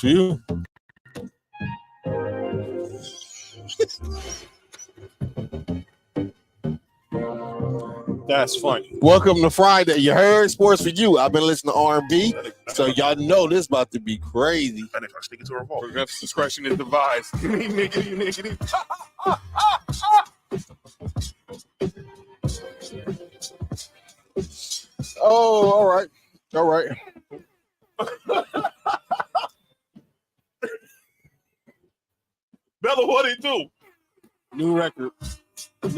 You. That's funny. Welcome to Friday. You heard Sports4U. I've been listening to R&B, so y'all know this about to be crazy. And if I stick it to a remote, progressive discretion is advised. Niggity. Oh, all right. Bella, what it do? New record. That's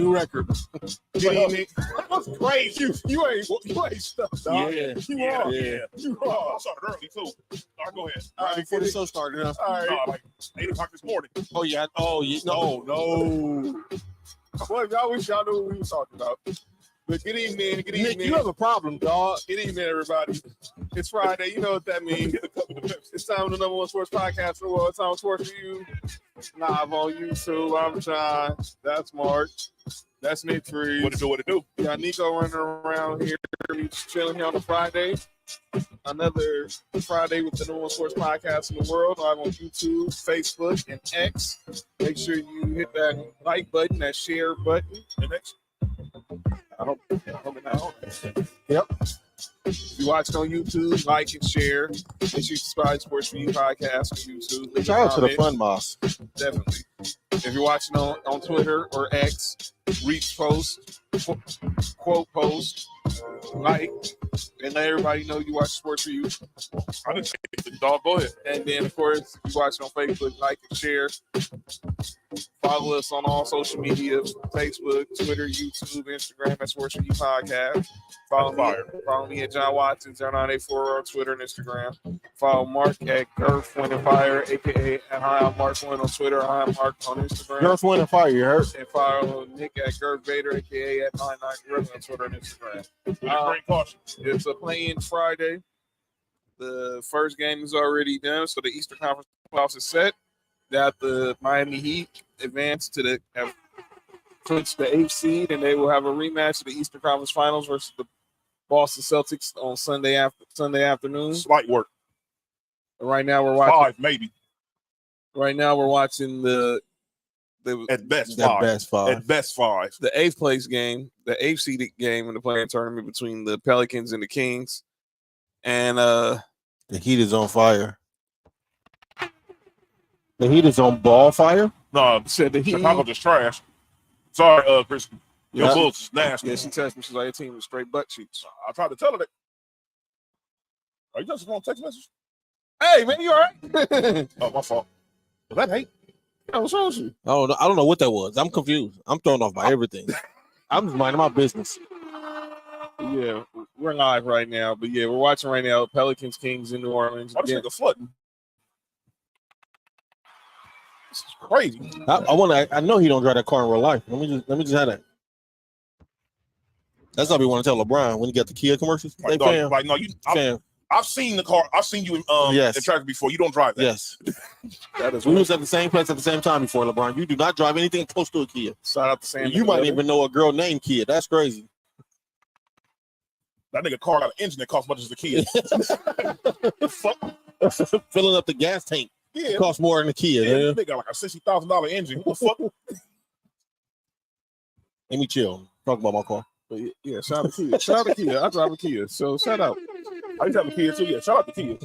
crazy. You ain't stuck, dog. Yeah. You are. You are. I started early too. All right, go ahead. All right, before the show started. Huh? All right. Like 8 o'clock this morning. Oh yeah. No. Well, I wish y'all knew what we were talking about. But good evening. Nick, you have a problem, dog. Good evening, everybody. It's Friday. You know what that means. It's time for the #1 sports podcast in the world. It's time for Sports4U. Live on YouTube. I'm John. That's Mark. That's Nick Freeze. What it do? We got Nico running around here. He's chilling here on a Friday. Another Friday with the #1 sports podcast in the world. Live on YouTube, Facebook, and X. Make sure you hit that like button, that share button. And X. I hope Yep. If you watch it on YouTube, like and share. Make sure you subscribe to Sports4U podcast on YouTube. Leave a Shout out to the comment. fun boss. Definitely. If you're watching on Twitter or X, repost, quote post, like, and let everybody know you watch Sports4U. I didn't say it, dog. Go ahead. And then, of course, if you watch it on Facebook, like and share. Follow us on all social media: Facebook, Twitter, YouTube, Instagram at Sports4U Podcast. Follow me at John Watson 0984 on Twitter and Instagram. Follow Mark at Girth Wind and Fire, aka at Hi I'm Mark Wynn on Twitter. Hi I'm Mark on Instagram. Girth Wind and Fire, you heard? And follow Nick at Girth Vader, aka at 99 on Twitter and Instagram. Great caution. It's a play-in Friday. The first game is already done, so the Eastern Conference playoffs is set. That the Miami Heat advance to the clinched the 8th seed, and they will have a rematch of the Eastern Conference Finals versus the Boston Celtics on Sunday afternoon. Slight work. Right now we're watching 5, maybe. Right now we're watching the At best 5. At best 5. The 8th place game, the 8th seeded game in the play-in tournament between the Pelicans and the Kings. And the Heat is on fire. The Heat is on ball fire? No, said the Heat. Chicago just trash. Sorry, Chris. Your Bulls is nasty. Yeah, she texted me. She's like, your team is straight butt cheeks. I tried to tell her that. Are you just on text message? Hey, man, you all right? Oh, my fault. Was that hate? What's wrong with you? I don't know what that was. I'm confused. I'm thrown off by everything. I'm just minding my business. Yeah, we're live right now. But, yeah, we're watching right now Pelicans, Kings in New Orleans. I just nigga flooding. This is crazy. I know he don't drive that car in real life. Let me just have that. That's what we want to tell LeBron when he got the Kia commercials. Like, fam. like no, I've seen the car. I've seen you in traffic before. You don't drive that. Yes. That is we was at the same place at the same time before, LeBron. You do not drive anything close to a Kia. Shout out to Sam. You might even know a girl named Kia. That's crazy. That nigga car got an engine that costs much as the Kia. Fuck. Filling up the gas tank. Yeah, costs more than the Kia. Yeah, they got like a $60,000 engine. What the fuck? Let me chill. Talk about my car. But yeah, shout out to Kia. Shout out to Kia. I drive a Kia, so shout out. I used to have a Kia too. Yeah, shout out to Kia.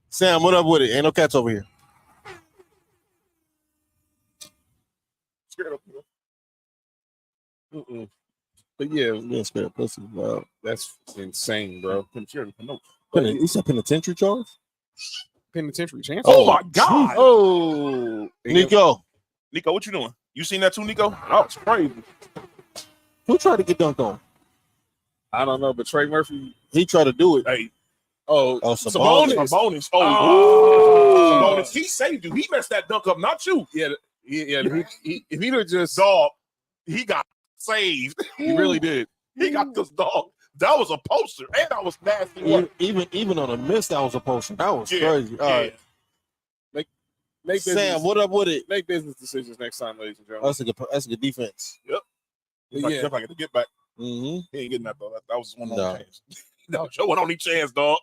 Sam, what up with it? Ain't no cats over here. Scared of Kia. But yeah, being scared of pussy. Wow, that's insane, bro. You said penitentiary charge? Penitentiary chance. Oh my God. Oh, Nico, what you doing? You seen that too, Nico? Oh, it's crazy. Who tried to get dunked on? I don't know, but Trey Murphy. He tried to do it. Hey. Sabonis. Sabonis. Sabonis. He saved you. He messed that dunk up, not you. Yeah. If he'd have just dog, he got saved. He really did. He got this dog. That was a poster, and that was nasty. Even on a miss, that was a poster. That was crazy. All right. Make Sam, what up with it? Make business decisions next time, ladies and gentlemen. That's a good defense. Yep. Like, I get to get back. Mm-hmm. He ain't getting that though. That was one only chance. That was your one only chance, dog.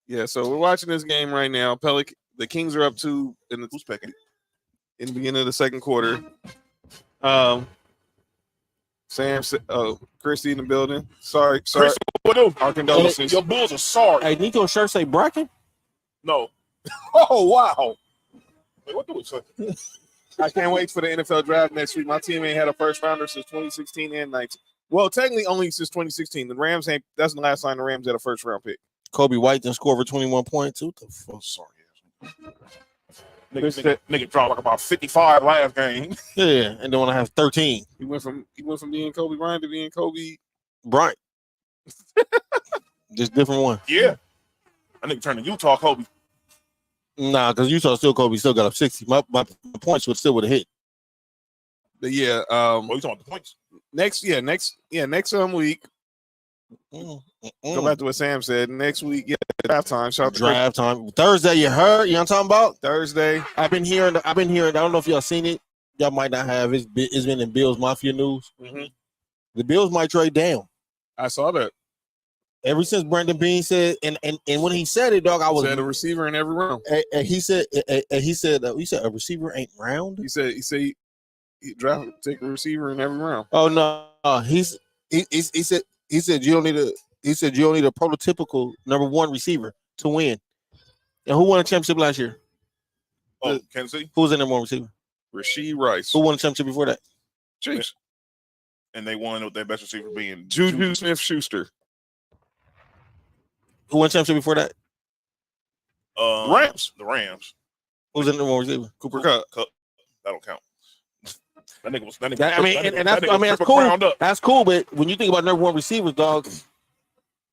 Yeah, so we're watching this game right now. The Kings are up 2 in the Who's picking? in the beginning of the second quarter. Christy in the building. Sorry. Chris, what do? Our condolences. Your Bulls are sorry. Hey, Nico shirt say Bracken? No. Oh, wow. Wait, what do it say? I can't wait for the NFL draft next week. My team ain't had a first rounder since 2016 and 19. Well, technically only since 2016. The Rams ain't. That's the last time the Rams had a first round pick. Kobe White didn't score over 21 points. What the fuck? Sorry. Nigga dropped like about 55 last game. Yeah, and then when I have 13. He went from being Kobe Bryant to being Kobe Bryant. Just different one. Yeah. I nigga turned to Utah Kobe. Nah, because Utah Kobe still got up 60. My points would still have hit. But yeah, What are you talking about the points? next week. Go back to what Sam said. Next week, draft time. Draft time. Thursday, you heard? You know what I'm talking about? Thursday. I've been hearing. I don't know if y'all seen it. Y'all might not have. It's been in Bills Mafia news. Mm-hmm. The Bills might trade down. I saw that. Ever since Brandon Beane said, and when he said it, dog, I was said a receiver in every round. And he said a receiver ain't round. He said he take a receiver in every round. Oh no, he said you don't need a prototypical number one receiver to win. And who won a championship last year? Oh, Kansas City. Who was the number one receiver? Rasheed Rice. Who won a championship before that? Chiefs. And they won with their best receiver being Juju Smith-Schuster. Who won a championship before that? Rams. The Rams. Who's the number one receiver? Cooper Kupp. That don't count. That nigga was. That's cool. That's cool. But when you think about number one receivers, dog,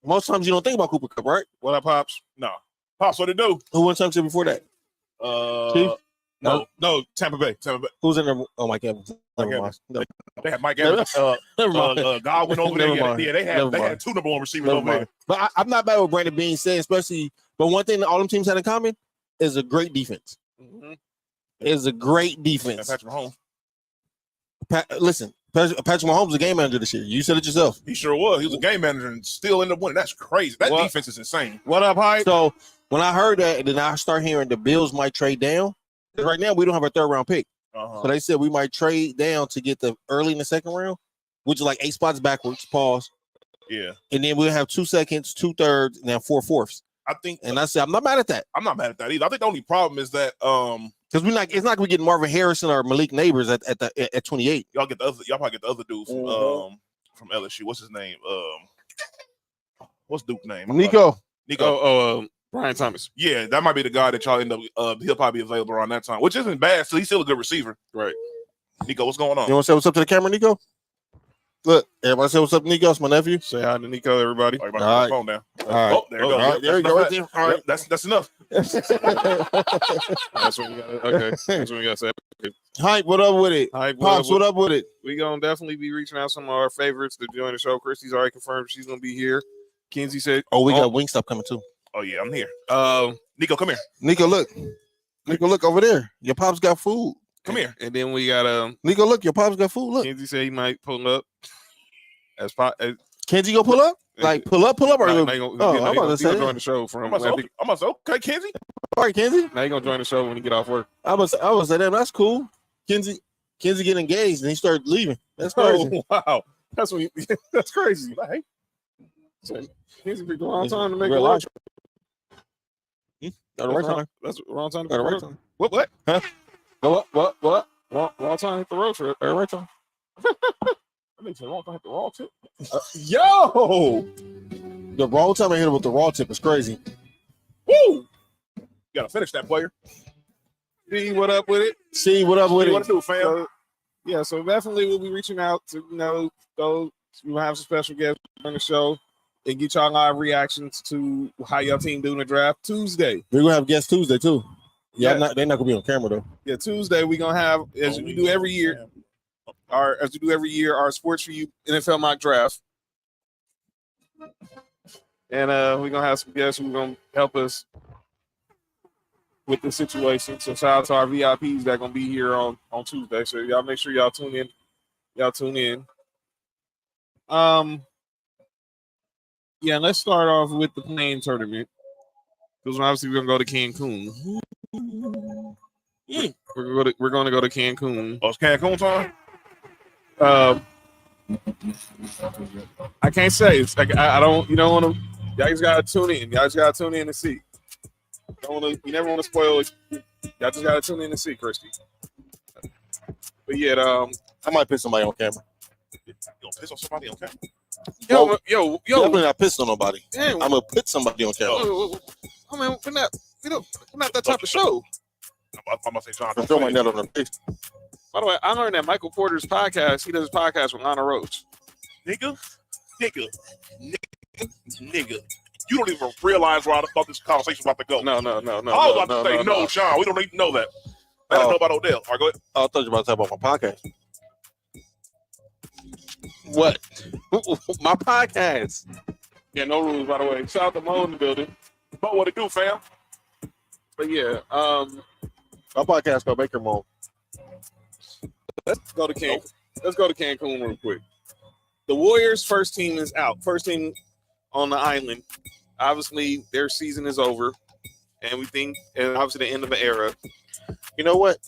most times you don't think about Cooper Kupp, right? What up, Pops? No. Pops, what it do? Who won championship before that? Chief? No, Tampa Bay. Who's in number? Oh, Mike Evans. Never mind. No. They had Mike Evans. Never mind. God went over Never there. mind. Yeah, they had two number one receivers over there. But I'm not bad with Brandon Beane saying, especially. But one thing that all them teams had in common is a great defense. Mm-hmm. Is a great defense. Patrick Mahomes. Listen, Patrick Mahomes was a game manager this year. You said it yourself. He sure was. He was a game manager and still ended up winning. That's crazy. That defense is insane. What up, Hype? So when I heard that, and then I start hearing the Bills might trade down. Because right now we don't have a third round pick. So they said we might trade down to get the early in the second round, which is like 8 spots backwards. Pause. Yeah. And then we'll have 2 seconds, 2 thirds, and then 4 fourths. I think. And I said I'm not mad at that. I'm not mad at that either. I think the only problem is that because it's not like we get Marvin Harrison or Malik Neighbors at 28. Y'all probably get the other dude from LSU. What's his name? What's Duke's name? Nico. Brian Thomas. Yeah, that might be the guy that y'all end up. He'll probably be available around that time, which isn't bad. So he's still a good receiver, right? Nico, what's going on? You want to say what's up to the camera, Nico? Look, everybody say what's up, Nico. It's my nephew. Say hi to Nico, everybody. Everybody all right. phone down. All right. Oh, there you go. All right, there you go. Right there. All right. That's enough. That's what we got. Okay, that's what we got to say. Okay. Hype, what up with it? Hype, Pops, what up with it? We gonna definitely be reaching out some of our favorites to join the show. Christy's already confirmed she's gonna be here. Kenzie said, "Oh, we got Wingstop coming too." Oh yeah, I'm here. Nico, come here. Nico, look. Nico, look over there. Your pops got food. Come here. And then we got Nico, look. Your pops got food. Look. Kenzie said he might pull up. Kenzie go pull up? Like pull up, or I'm about to say join the show from. I'm about to say, okay, Kenzie. All right, Kenzie. Now you gonna join the show when you get off work. I was say, damn, that's cool. Kenzie get engaged and he started leaving. That's crazy. Oh, wow, that's crazy. Hey, Kenzie picked the wrong time to make a road trip. Got the right time. That's the wrong time. Got the right time. What? Huh? What? Wrong time to hit the road trip. Right time. I mean, wrong time hit the wrong tip. Yo, the wrong time I hit it with the raw tip is crazy. Woo! You gotta finish that, player. See what up with it? See what up with it? What to do, fam? So definitely we'll be reaching out to those. We'll have some special guests on the show and get y'all live reactions to how your team doing the draft Tuesday. We're gonna have guests Tuesday too. They're not gonna be on camera though. Yeah, Tuesday we're gonna have as we do every year. Our Sports4U NFL mock draft. And we're gonna have some guests who are gonna help us with the situation. So shout out to our VIPs that are gonna be here on Tuesday. So y'all make sure y'all tune in. Let's start off with the playing tournament. Because obviously we're gonna go to Cancun. We're gonna go to Cancun. Oh, it's Cancun time. I can't say. It's like I don't. You don't want to. Y'all just gotta tune in. Y'all just gotta tune in and see. Don't want to. You never want to spoil it. Y'all just gotta tune in and see, Christy. But yeah, I might piss somebody on camera. You gonna piss on somebody on camera? yo. Definitely not pissed on nobody. Damn, I'm gonna put somebody on camera. I mean, we're not that type of show. I'm gonna say John. I'm throwing my net on the pitch. By the way, I learned that Michael Porter's podcast. He does his podcast with Lana Rhodes. Nigga. You don't even realize where I thought this conversation was about to go. No. I was about to say, no, Sean, we don't even know that. I don't know about Odell. All right, go ahead. I thought you were about to talk about my podcast. What? My podcast. Yeah, no rules, by the way. Shout out to Mo in the building. But what it do, fam? But yeah, My podcast called Baker Mode. let's go to Cancun. Let's go to Cancun real quick. The Warriors' first team is out. First team on the island. Obviously, their season is over, and we think, and obviously the end of an era. You know what?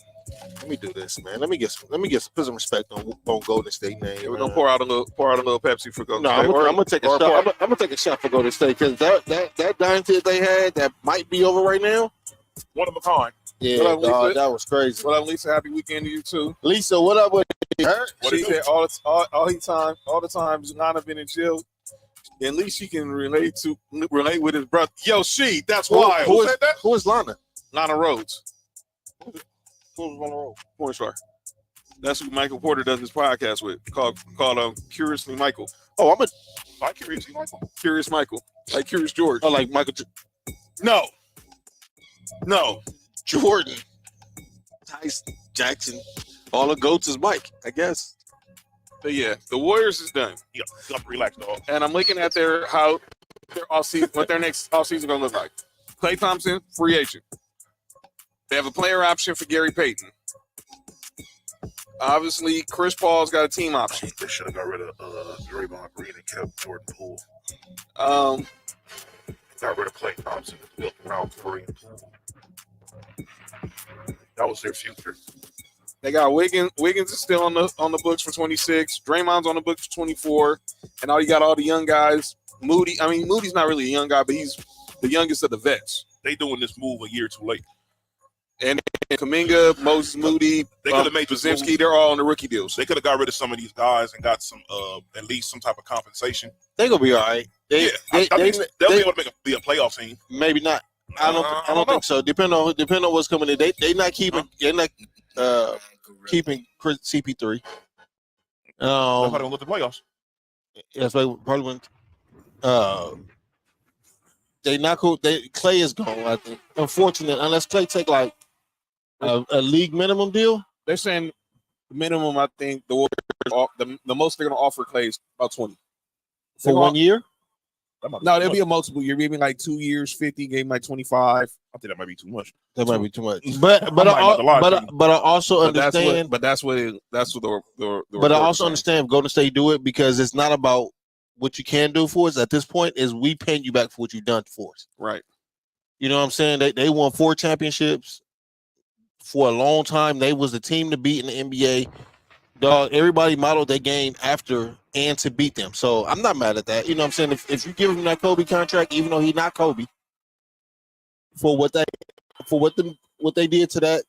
Let me do this, man. Let me put some respect on Golden State name. Yeah, we're gonna pour out a little Pepsi for Golden No, State. I'm gonna take a shot. I'm gonna take a shot for Golden State because that dynasty that they had that might be over right now. One of a kind. Yeah, What up, Lisa? that was crazy. Well, Lisa, happy weekend to you too. Lisa, what up with her? She said all the time Nana been in jail. At least she can relate with his brother. Yo, that's wild. Who is Lana? Lana Rhodes. Who's Lana Rhodes? Porn star. That's who Michael Porter does his podcast with, called Curiously Michael. Oh, I'm Curiously Michael. Curious Michael, like Curious George. Oh, like Michael No. Jordan, Tyson, Jackson, all the goats is Mike, I guess. But yeah, the Warriors is done, You got to relax, dog. and I'm looking at their off season, what their next off season gonna look like. Klay Thompson, free agent. They have a player option for Gary Payton. Obviously, Chris Paul's got a team option. They should have got rid of Draymond Green and kept Jordan Poole. Got rid of Klay Thompson and built around Curry and Poole. That was their future. They got Wiggins. Wiggins is still on the books for 26. Draymond's on the books for 24. And you got all the young guys. Moody's not really a young guy, but he's the youngest of the vets. They doing this move a year too late. And Kuminga, Moses Moody, They could have made Brzezinski, they're all on the rookie deals. They could have got rid of some of these guys and got some at least some type of compensation. They gonna be all right. I think they'll be able to be a playoff team. Maybe not. I don't think so. Depending on what's coming in. They not keeping. They're not keeping CP3. They're probably gonna look at the playoffs. That's why probably when they not cool. Clay is gone. I think. Unfortunately, unless Clay take like a league minimum deal. They're saying the minimum. I think the Warriors, the most they're gonna offer Clay is about 20 for 1 year. No, there'll be a multiple year. Maybe like 2 years, 50. Gave him like 25. I think that might be too much. That might be too much. But I also understand. But I also understand if Golden State do it because it's not about what you can do for us. At this point, is we paying you back for what you've done for us. Right. You know what I'm saying? They won 4 championships for a long time. They was the team to beat in the NBA. Dog, everybody modeled their game after and to beat them. So I'm not mad at that. You know what I'm saying? If you give him that Kobe contract, even though he's not Kobe, for what they did to that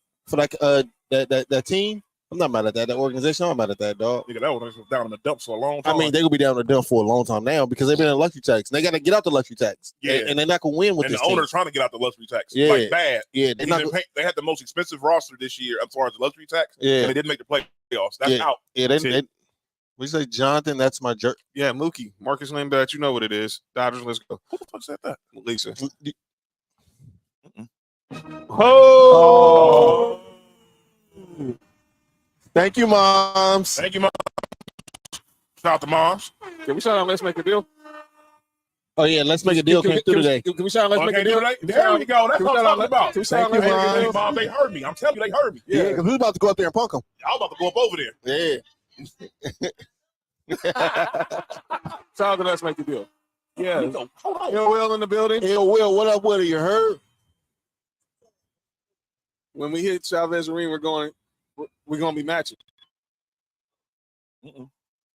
team, I'm not mad at that. That organization, I'm not mad at that, dog. Nigga, that was down in the dumps for a long time. I mean, they're gonna be down in the dump for a long time now because they've been in luxury tax. And they gotta get out the luxury tax. Yeah. And they're not gonna win with and this the owner's team. trying to get out the luxury tax. Yeah. Like bad. Yeah, They had the most expensive roster this year as far as the luxury tax. Yeah. And they didn't make the playoffs. That's out. Yeah, we say Jonathan, that's my jerk. Yeah, Mookie, Marcus Lindbat, you know what it is. Dodgers, let's go. Who the fuck said that? Lisa. Oh. Thank you, moms. Thank you, Mom. Shout out to moms. Can we shout out Let's Make a Deal? Oh, yeah, Let's Make a Deal came through today. Can we shout out Let's Make a Deal? There we go. That's what I'm talking about. Thank you, Mom. They heard me. I'm telling you, they heard me. Yeah, because we was about to go up there and punk them. I was about to go up over there. Yeah. Shout out to Let's Make a Deal. Yeah. Hold on. Hell well in the building. Hell, Will, what up with it? You heard? When we hit Chavez Arena, we're gonna be matching. Mm-mm.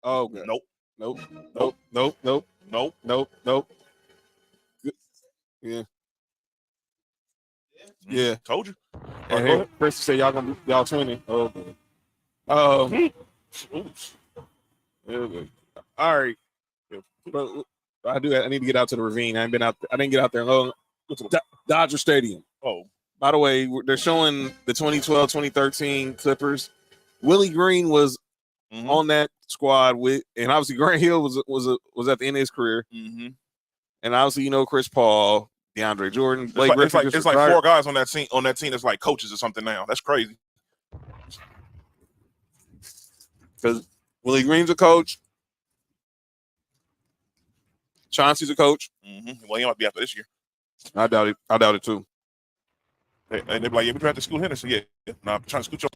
Oh, okay. Nope. Nope. Nope. Nope. Nope. Nope. Nope. Nope. Yeah. Yeah. Told you. And Go hey, ahead. Chris said y'all twinning. Oh. Yeah. All right. But I need to get out to the ravine. I didn't get out there long. Dodger Stadium. Oh. By the way, they're showing the 2012-2013 Clippers. Willie Green was on that squad and obviously Grant Hill was at the end of his career. Mm-hmm. And obviously, Chris Paul, DeAndre Jordan, Blake it's Griffin. It's like 4 guys on that team. On that team, that's like coaches or something now. That's crazy. Because Willie Green's a coach, Chauncey's a coach. Mm-hmm. Well, he might be after this year. I doubt it too. And they're like, yeah, we tried to Scoot Henderson. Yeah. No, I'm trying to scoot your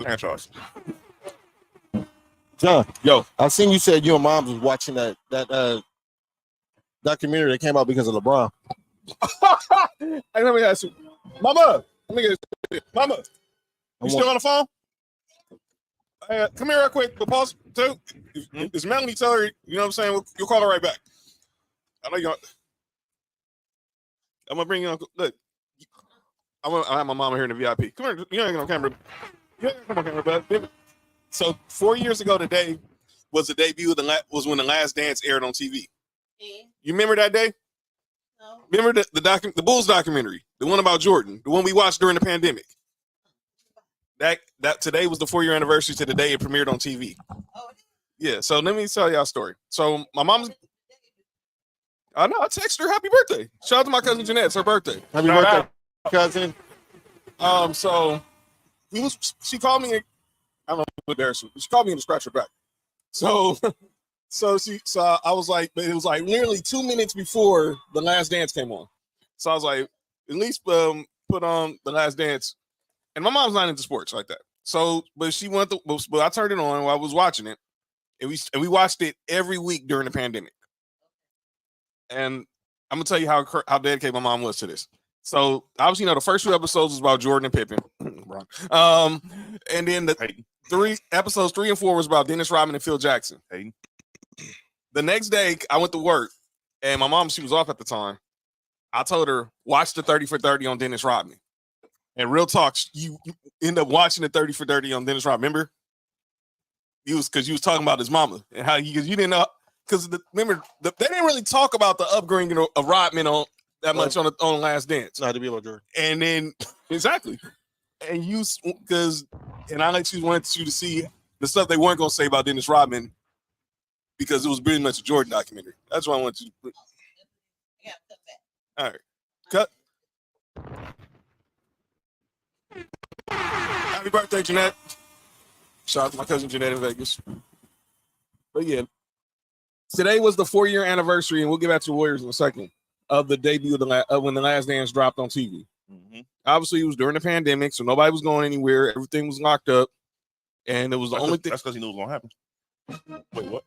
franchise. John, Yo, I seen you said you and Moms was watching that documentary that came out because of LeBron. hey, let me ask you, Mama. Mama, you still on the phone? Come here real quick. But pause too. Is Melanie tell her? You know what I'm saying? You'll call her right back. I know you're. I'm gonna bring you on. Look, I have my mama here in the VIP. Come here. You ain't on camera. You ain't on camera, bud. So 4 years ago today was the debut. Was when The Last Dance aired on TV. Yeah. You remember that day? No. Remember the Bulls documentary, the one about Jordan, the one we watched during the pandemic. That today was the 4-year anniversary to the day it premiered on TV. Oh. Yeah. So let me tell y'all a story. So my mom's. I know. I text her happy birthday. Shout out to my cousin Jeanette. It's her birthday. Happy birthday, cousin. So she called me. I don't know what embarrassing. She called me to scratch her back. So I was like, but it was like nearly 2 minutes before The Last Dance came on. So I was like, at least put on The Last Dance. And my mom's not into sports like that. So, but I turned it on while I was watching it, and we watched it every week during the pandemic. And I'm gonna tell you how dedicated my mom was to this. So obviously, the first 2 episodes was about Jordan and Pippen. And then episodes 3 and 4 was about Dennis Rodman and Phil Jackson. The next day, I went to work, and my mom, she was off at the time. I told her, watch the 30 for 30 on Dennis Rodman. And real talk, you end up watching the 30 for 30 on Dennis Rodman. Remember? Because you was talking about his mama and how you didn't know. Because they didn't really talk about the upbringing of Rodman much on the Last Dance. Not to be about Jordan. And then exactly, and I wanted you to see the stuff they weren't gonna say about Dennis Rodman because it was pretty much a Jordan documentary. That's why I wanted you to. Yeah, all right, cut. Happy birthday, Jeanette. Shout out to my cousin Jeanette in Vegas. But yeah, today was the 4-year anniversary, and we'll get back to the Warriors in a second, of the debut of when The Last Dance dropped on TV. Mm-hmm. Obviously, it was during the pandemic, so nobody was going anywhere. Everything was locked up, and it was the only thing. That's because he knew it was going to happen. Wait, what?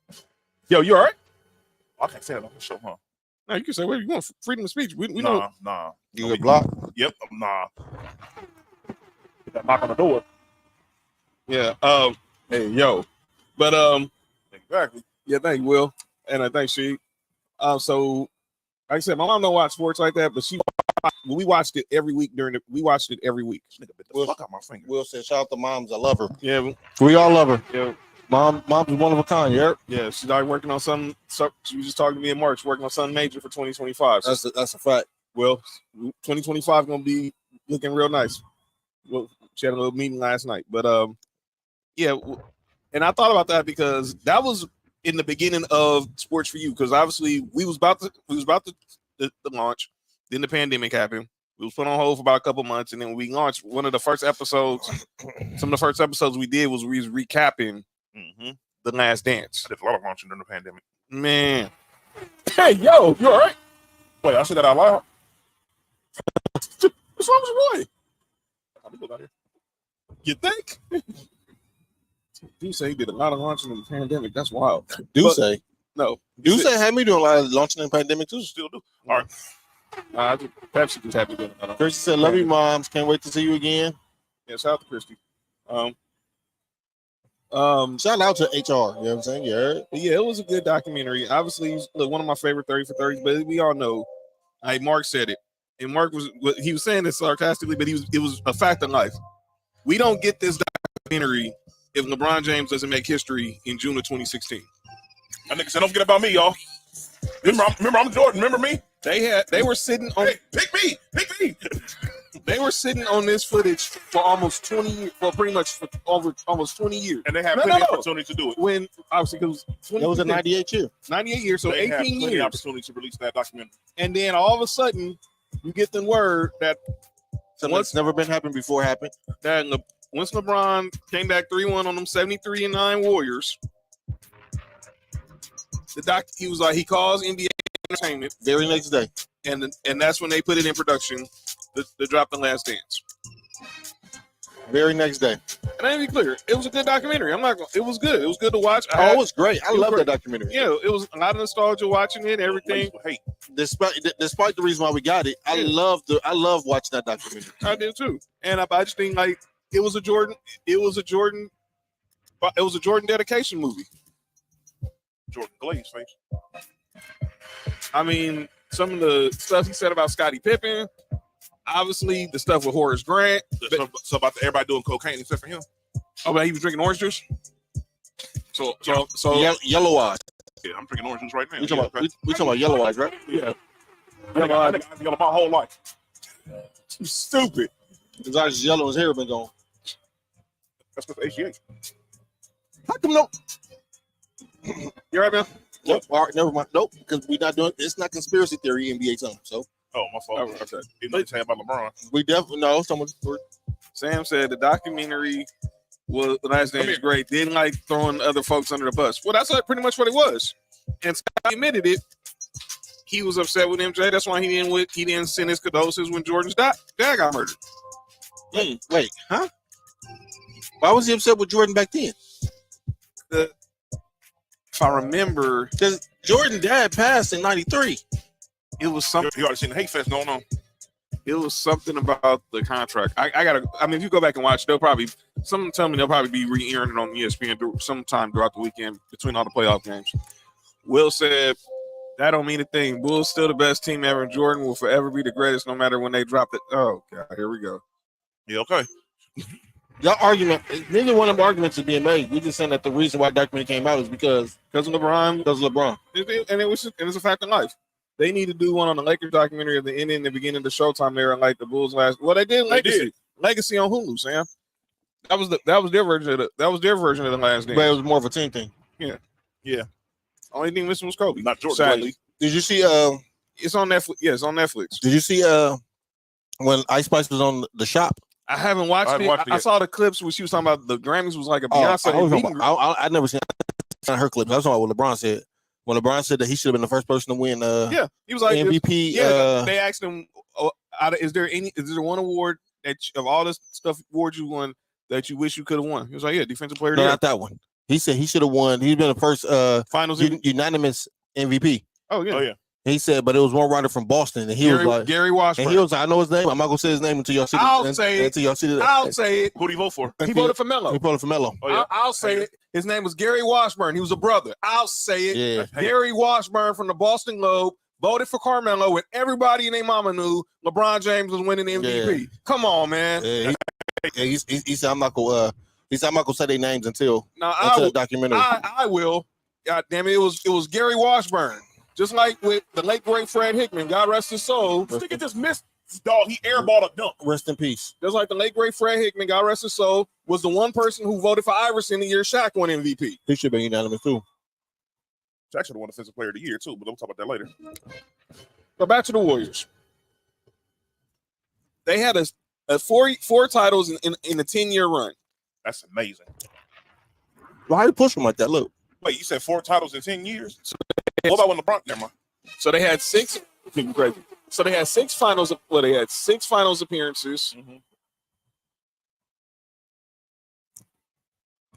Yo, you all right? I can't say that on the show, huh? No, you can say, "Wait, you want freedom of speech?" We Nah. You get blocked? Yep. Nah. That knock on the door. Yeah. Hey, yo. But exactly. Yeah. Thank you, Will, and I thank she. So, like I said, my mom don't watch sports like that, but we watched it every week We watched it every week. Will, fuck out my finger. Will said, "Shout out to Moms. I love her." Yeah. We all love her. Yeah. Mom's one of a kind. Yeah. She's already working on something. She was just talking to me in March, working on something major for 2025. So that's a fact. Well, 2025 gonna be looking real nice. Well, she had a little meeting last night, but yeah. And I thought about that because that was in the beginning of Sports4U, because obviously we was about to launch. Then the pandemic happened. We was put on hold for about a couple months, and then we launched. Some of the first episodes we did was we was recapping The Last Dance. I did a lot of launching during the pandemic. Man. Hey, yo, you all right? Wait, I said that out loud? What's wrong with your boy? Out here. You think? You say he did a lot of launching in the pandemic. That's wild. Say No. You say had me doing a lot of launching in the pandemic too. Still do. All right. Pepsi just happy doing it. Christy said, "Love you, moms. Can't wait to see you again." Yeah, shout out to Christy. Shout out to HR. You know what I'm saying? You heard? But yeah, it was a good documentary. Obviously, look, one of my favorite 30 for 30s, but we all know, like Mark said it, and Mark was saying this sarcastically, but it was a fact of life. We don't get this documentary if LeBron James doesn't make history in June of 2016. That nigga said, "Don't forget about me, y'all." Remember, I'm Jordan. Remember me? They were sitting on. Hey, pick me. They were sitting on this footage for almost 20 years, for almost 20 years. And they had plenty of opportunity to do it. When obviously it was 20, It was a 98 year. 98 years, so They had 18 plenty years. of opportunity to release that documentary. And then all of a sudden, you get the word that Something that's never been happened before happened. Once LeBron came back 3-1 on them 73-9 Warriors, he was like, he calls NBA Entertainment Very next day. and that's when they put it in production to drop The Last Dance. Very next day. And I be clear, it was a good documentary. It was good. It was good to watch. It was great. I love that documentary. Yeah, it was a lot of nostalgia watching it, everything. Hey, Despite the reason why we got it, I love watching that documentary. I did too. And I just think like it was a Jordan dedication movie. Jordan Glaze face. I mean, some of the stuff he said about Scottie Pippen, obviously the stuff with Horace Grant. So about everybody doing cocaine except for him. Oh, but he was drinking orange juice. So Yellow eyes. Yeah, I'm drinking orange juice right now. We talking about yellow eyes, right? yeah. I think I've yellow my whole life. You stupid. His eyes is yellow. His hair been gone. That's because HGH. How come no? You right, man? Nope. All right, never mind. Nope, because we're not doing. It's not conspiracy theory NBA time. So Oh, my fault. Okay. You know, saying about LeBron. we definitely know someone. Sam said the documentary was The Last Dance is great. Didn't like throwing other folks under the bus. Well, that's like pretty much what it was. And Scott admitted it. He was upset with MJ. That's why he didn't send his condolences when Jordan's dad got murdered. Wait, huh? Why was he upset with Jordan back then? If I remember, Because Jordan dad passed in '93. it was something. You already seen the hate fest going on. It was something about the contract. I mean, if you go back and watch, someone tell me they'll probably be re-airing it on ESPN sometime throughout the weekend between all the playoff games. Will said, that don't mean a thing. Bulls still the best team ever, and Jordan will forever be the greatest no matter when they drop it. Oh, God, here we go. Yeah, okay. Your argument, neither one of them arguments is being made. We just saying that the reason why documentary came out is because Because of LeBron, LeBron. and it's a fact of life. They need to do one on the Lakers documentary at the end and the beginning of the Showtime era, like the Bulls last. Well, they did Legacy on Hulu, Sam. That was their version of the Last Dance. But it was more of a team thing. Yeah. Only thing missing was Kobe. Not Jordan. Sadly. Glaze. Did you see? It's on Netflix. Yeah, it's on Netflix. Did you see? When Ice Spice was on the shop. I haven't watched it. I saw the clips where she was talking about the Grammys was like a Beyonce. I never seen her clips. I was talking about what LeBron said. When LeBron said that he should have been the first person to win. He was like MVP. They asked him, "Is there one award of all this stuff awards you won that you wish you could have won?" He was like, "Yeah, defensive player of the year." Not that one. He said he should have won. He's been the first Finals unanimous MVP. Oh yeah. He said, but it was one writer from Boston, and he was like Gary Washburn. And he was like, I know his name. I'm not gonna say his name until y'all see it. I'll say it. Who do you vote for? He voted for Melo. He voted for Melo. Oh, yeah. I'll say it. His name was Gary Washburn. He was a brother. I'll say it. Yeah. Gary Washburn from the Boston Globe voted for Carmelo, and everybody and their mama knew LeBron James was winning the MVP. Yeah. Come on, man. Yeah, he said I'm not gonna say their names until the documentary. I will. God damn it! It was Gary Washburn. Just like with the late great Fred Hickman, God rest his soul. This nigga just missed, dog. He airballed a dunk. Rest in peace. Just like the late great Fred Hickman, God rest his soul, was the one person who voted for Iverson the year Shaq won MVP. He should be unanimous too. Shaq should have won Defensive Player of the Year too, but we'll talk about that later. But back to the Warriors. They had a four titles in a 10-year run. That's amazing. Why you push him like that? Look. Wait, you said 4 titles in 10 years? What about when LeBron? Never mind. So they had 6. Crazy. So they had 6 finals. Well, they had 6 finals appearances. Mm-hmm.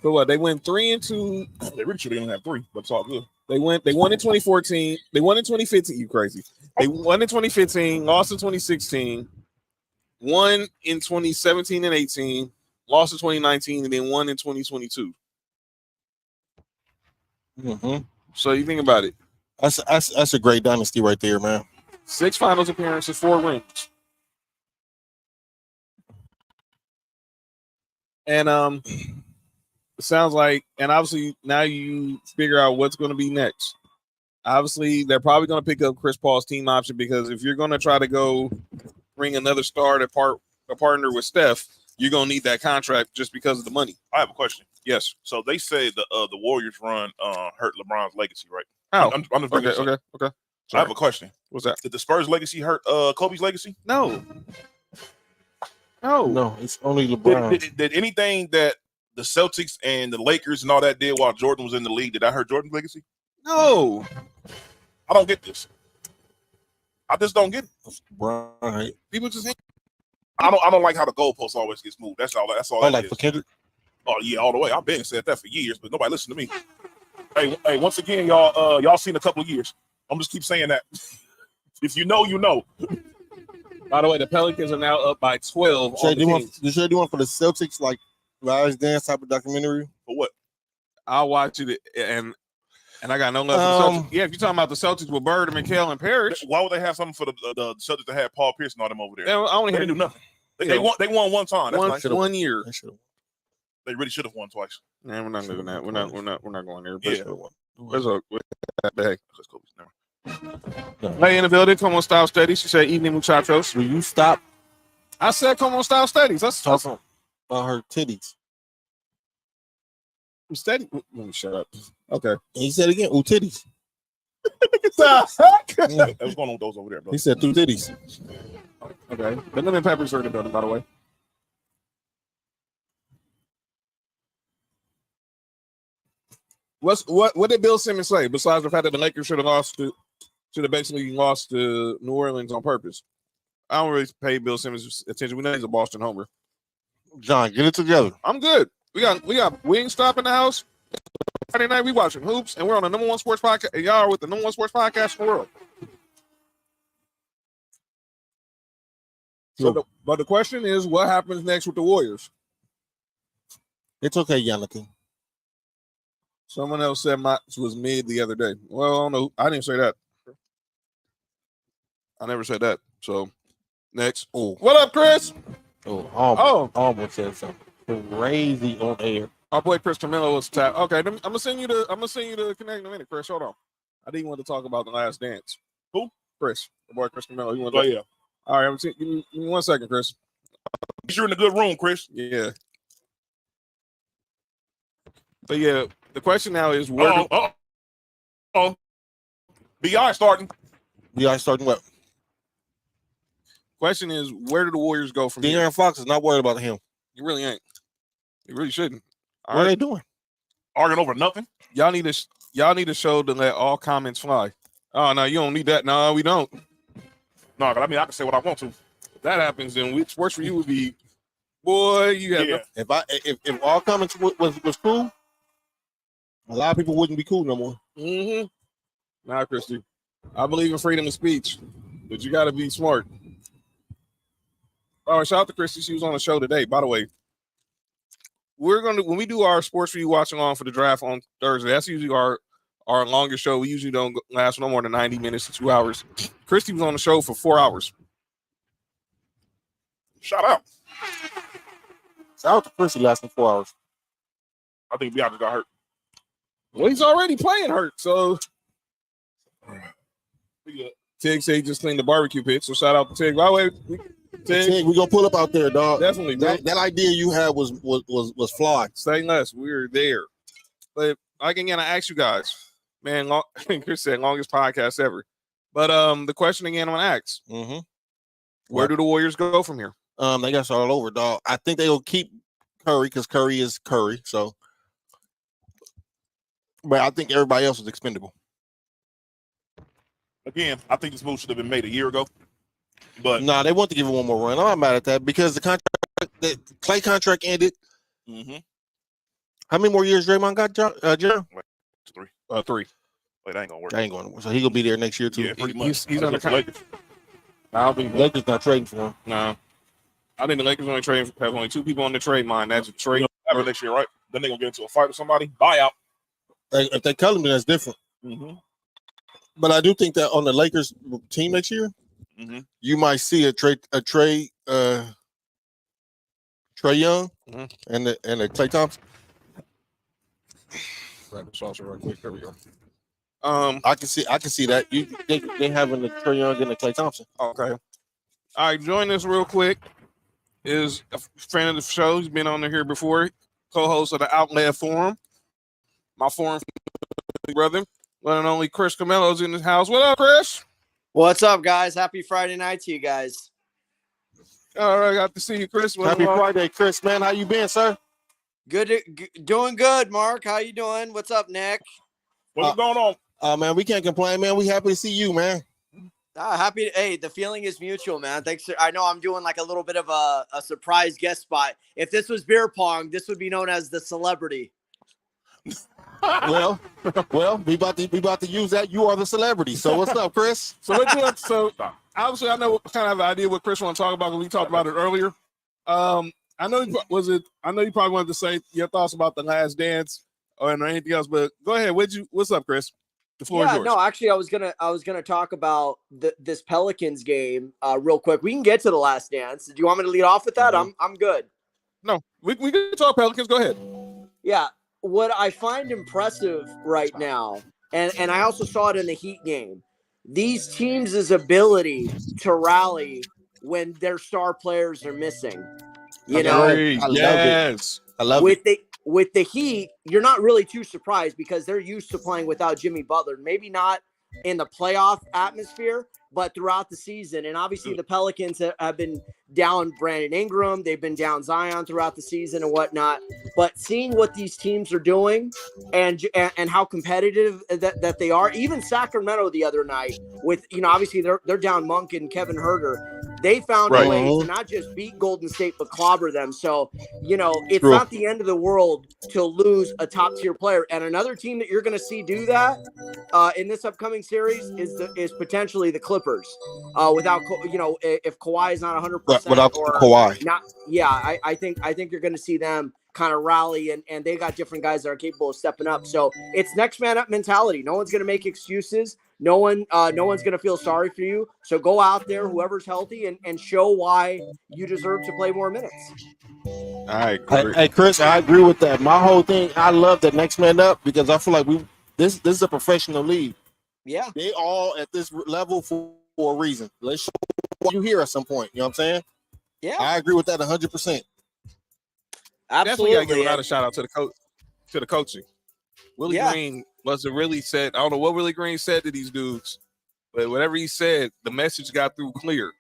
So what? They went 3-2. They really should have 3, but it's all good. They won in 2014. They won in 2015. You crazy? They won in 2015, lost in 2016, won in 2017 and 18, lost in 2019, and then won in 2022. Mm-hmm. So you think about it. That's a great dynasty right there, man. 6 finals appearances, 4 rings. And it sounds like, and obviously now you figure out what's going to be next. Obviously, they're probably going to pick up Chris Paul's team option because if you're going to try to go bring another star to partner with Steph, you're going to need that contract just because of the money. I have a question. Yes. So they say the Warriors run hurt LeBron's legacy, right? How? I'm just bringing this up. Okay. I have a question. What's that? Did the Spurs legacy hurt Kobe's legacy? No. No, it's only LeBron. Did anything that the Celtics and the Lakers and all that did while Jordan was in the league, did that hurt Jordan's legacy? No. I don't get this. I just don't get it. Right. People just I don't like how the goalpost always gets moved. That's all. That's all. Oh, like for Kendrick? Oh yeah, all the way. I've been said that for years, but nobody listened to me. Hey, once again, y'all seen a couple of years. I'm just keep saying that. If you know, you know. By the way, the Pelicans are now up by 12. Should I do one for the Celtics, like Last Dance type of documentary? For what? I'll watch it, and I got no love for the Celtics. Yeah, if you're talking about the Celtics with Bird and McHale and Parrish, why would they have something for the Celtics that had Paul Pierce and all them over there? I only They didn't do nothing. They won one time. That's nice. 1 year. They really should have won twice. Man, we're not doing that. We're not going there. Yeah. Let's go. Hey, in the building, come on, Style Steady. She said, "Evening, muchachos." Will you stop? I said, "Come on, Style Steady." That's talking about her titties. Steady. Let me shut up. Okay. And he said again, "Ooh, titties." What's going on with those over there, bro? He said, "Two titties." Okay. The lemon peppers are in the building, by the way. What did Bill Simmons say besides the fact that the Lakers should have basically lost to New Orleans on purpose? I don't really pay Bill Simmons attention. We know he's a Boston homer. John, get it together. I'm good. We got Wingstop in the house. Friday night we watching hoops, and we're on the number 1 sports podcast. And y'all are with the number 1 sports podcast in the world. So, but the question is, what happens next with the Warriors? It's okay, Jonathan. Someone else said Mox was mid the other day. Well, I don't know. I didn't say that. I never said that. So, next. Oh, what up, Chris? Almost said something crazy on air. Our boy Chris Camello was tapped. Okay, I'm gonna send you the connect in a minute, Chris. Hold on. I didn't want to talk about the Last Dance. Who? Chris. Our boy Chris Camello. You want to? Oh yeah. All right. Give me 1 second, Chris. You're in a good room, Chris. Yeah. But yeah, the question now is where. BI starting. BI starting what? Question is, where do the Warriors go from here? De'Aaron Fox is not worried about him. He really ain't. He really shouldn't. What are they doing? Arguing over nothing. Y'all need to show to let all comments fly. Oh no, you don't need that. No, we don't. No, I mean I can say what I want to. If that happens, then Sports for You would be, boy. You have if all comments was cool, a lot of people wouldn't be cool no more. Mm-hmm. Nah, Christy. I believe in freedom of speech, but you got to be smart. All right, shout out to Christy. She was on the show today. By the way, when we do our Sports for You watch along for the draft on Thursday, that's usually our longest show. We usually don't last no more than 90 minutes to 2 hours. Christy was on the show for 4 hours. Shout out. Shout out to Christy lasting 4 hours. I think Beyonce got hurt. Well, he's already playing hurt, so Tig said he just cleaned the barbecue pit, so shout out to Tig. By the way, Tig, we gonna pull up out there, dog. Definitely. That idea you had was flawed. Say less. We're there. But again, I asked you guys, man. Chris said longest podcast ever. But the question again, I'm gonna ask. Mm-hmm. Where do the Warriors go from here? They got all over, dog. I think they'll keep Curry because Curry is Curry. So, but I think everybody else is expendable. Again, I think this move should have been made a year ago. But they want to give him one more run. I'm not mad at that because the Clay contract ended. Mm-hmm. How many more years Draymond got, Jerry? 3. Wait, that ain't gonna work. That ain't going to. So he gonna be there next year too. Yeah, pretty much. He's on the Lakers. I don't think Lakers not trading for him. No. I think the Lakers only have only 2 people on the trade line. That's a trade. After next year, right? Then they gonna get into a fight with somebody. Buyout. If they cut him, then that's different. Mm-hmm. But I do think that on the Lakers team next year, you might see a Trey Young and the Klay Thompson. Grab the saucer right quick. There we go. I can see that. They having the Trey Young and the Klay Thompson. Okay. All right, join us real quick. Is a fan of the show. He's been on here before. Co-host of the Outlet Forum. My forum brother. One and only Chris Camello's in the house. What up, Chris? What's up, guys? Happy Friday night to you guys. All right, got to see you, Chris. Happy Friday, Chris, man. How you been, sir? Doing good, Mark. How you doing? What's up, Nick? What's going on? Man, we can't complain, man. We happy to see you, man. Happy. Hey, the feeling is mutual, man. Thanks. I know I'm doing like a little bit of a surprise guest spot. If this was beer pong, this would be known as the celebrity. well, we about to use that. You are the celebrity. So what's up, Chris? So obviously I know kind of have an idea what Chris want to talk about because we talked about it earlier. I know you probably wanted to say your thoughts about The Last Dance or anything else, but go ahead. What's up, Chris? The floor is yours. No, actually, I was gonna talk about this Pelicans game real quick. We can get to The Last Dance. Do you want me to lead off with that? I'm good. No, we can talk Pelicans. Go ahead. Yeah, what I find impressive right now, and I also saw it in the Heat game, these teams' ability to rally when their star players are missing. You know, I love it. With the Heat, you're not really too surprised because they're used to playing without Jimmy Butler. Maybe not in the playoff atmosphere, but throughout the season. And obviously the Pelicans have been down Brandon Ingram. They've been down Zion throughout the season and whatnot. But seeing what these teams are doing and how competitive that they are, even Sacramento the other night with, obviously they're down Monk and Kevin Huerter. They found a way to not just beat Golden State, but clobber them. So, it's not the end of the world to lose a top-tier player. And another team that you're going to see do that in this upcoming series is potentially the Clippers. Without, if Kawhi is not 100%. Without Kawhi. I think you're going to see them kind of rally, and they got different guys that are capable of stepping up. So it's next man up mentality. No one's going to make excuses. No one's going to feel sorry for you. So go out there, whoever's healthy, and show why you deserve to play more minutes. All right, hey, Chris, I agree with that. My whole thing, I love the next man up because I feel like this is a professional league. Yeah, they all at this level for a reason. Let's show what you hear at some point. You know what I'm saying? Yeah, I agree with that 100%. Absolutely. Definitely got to give another shout out to the coaching. Willie Green wasn't really said. I don't know what Willie Green said to these dudes, but whatever he said, the message got through clear.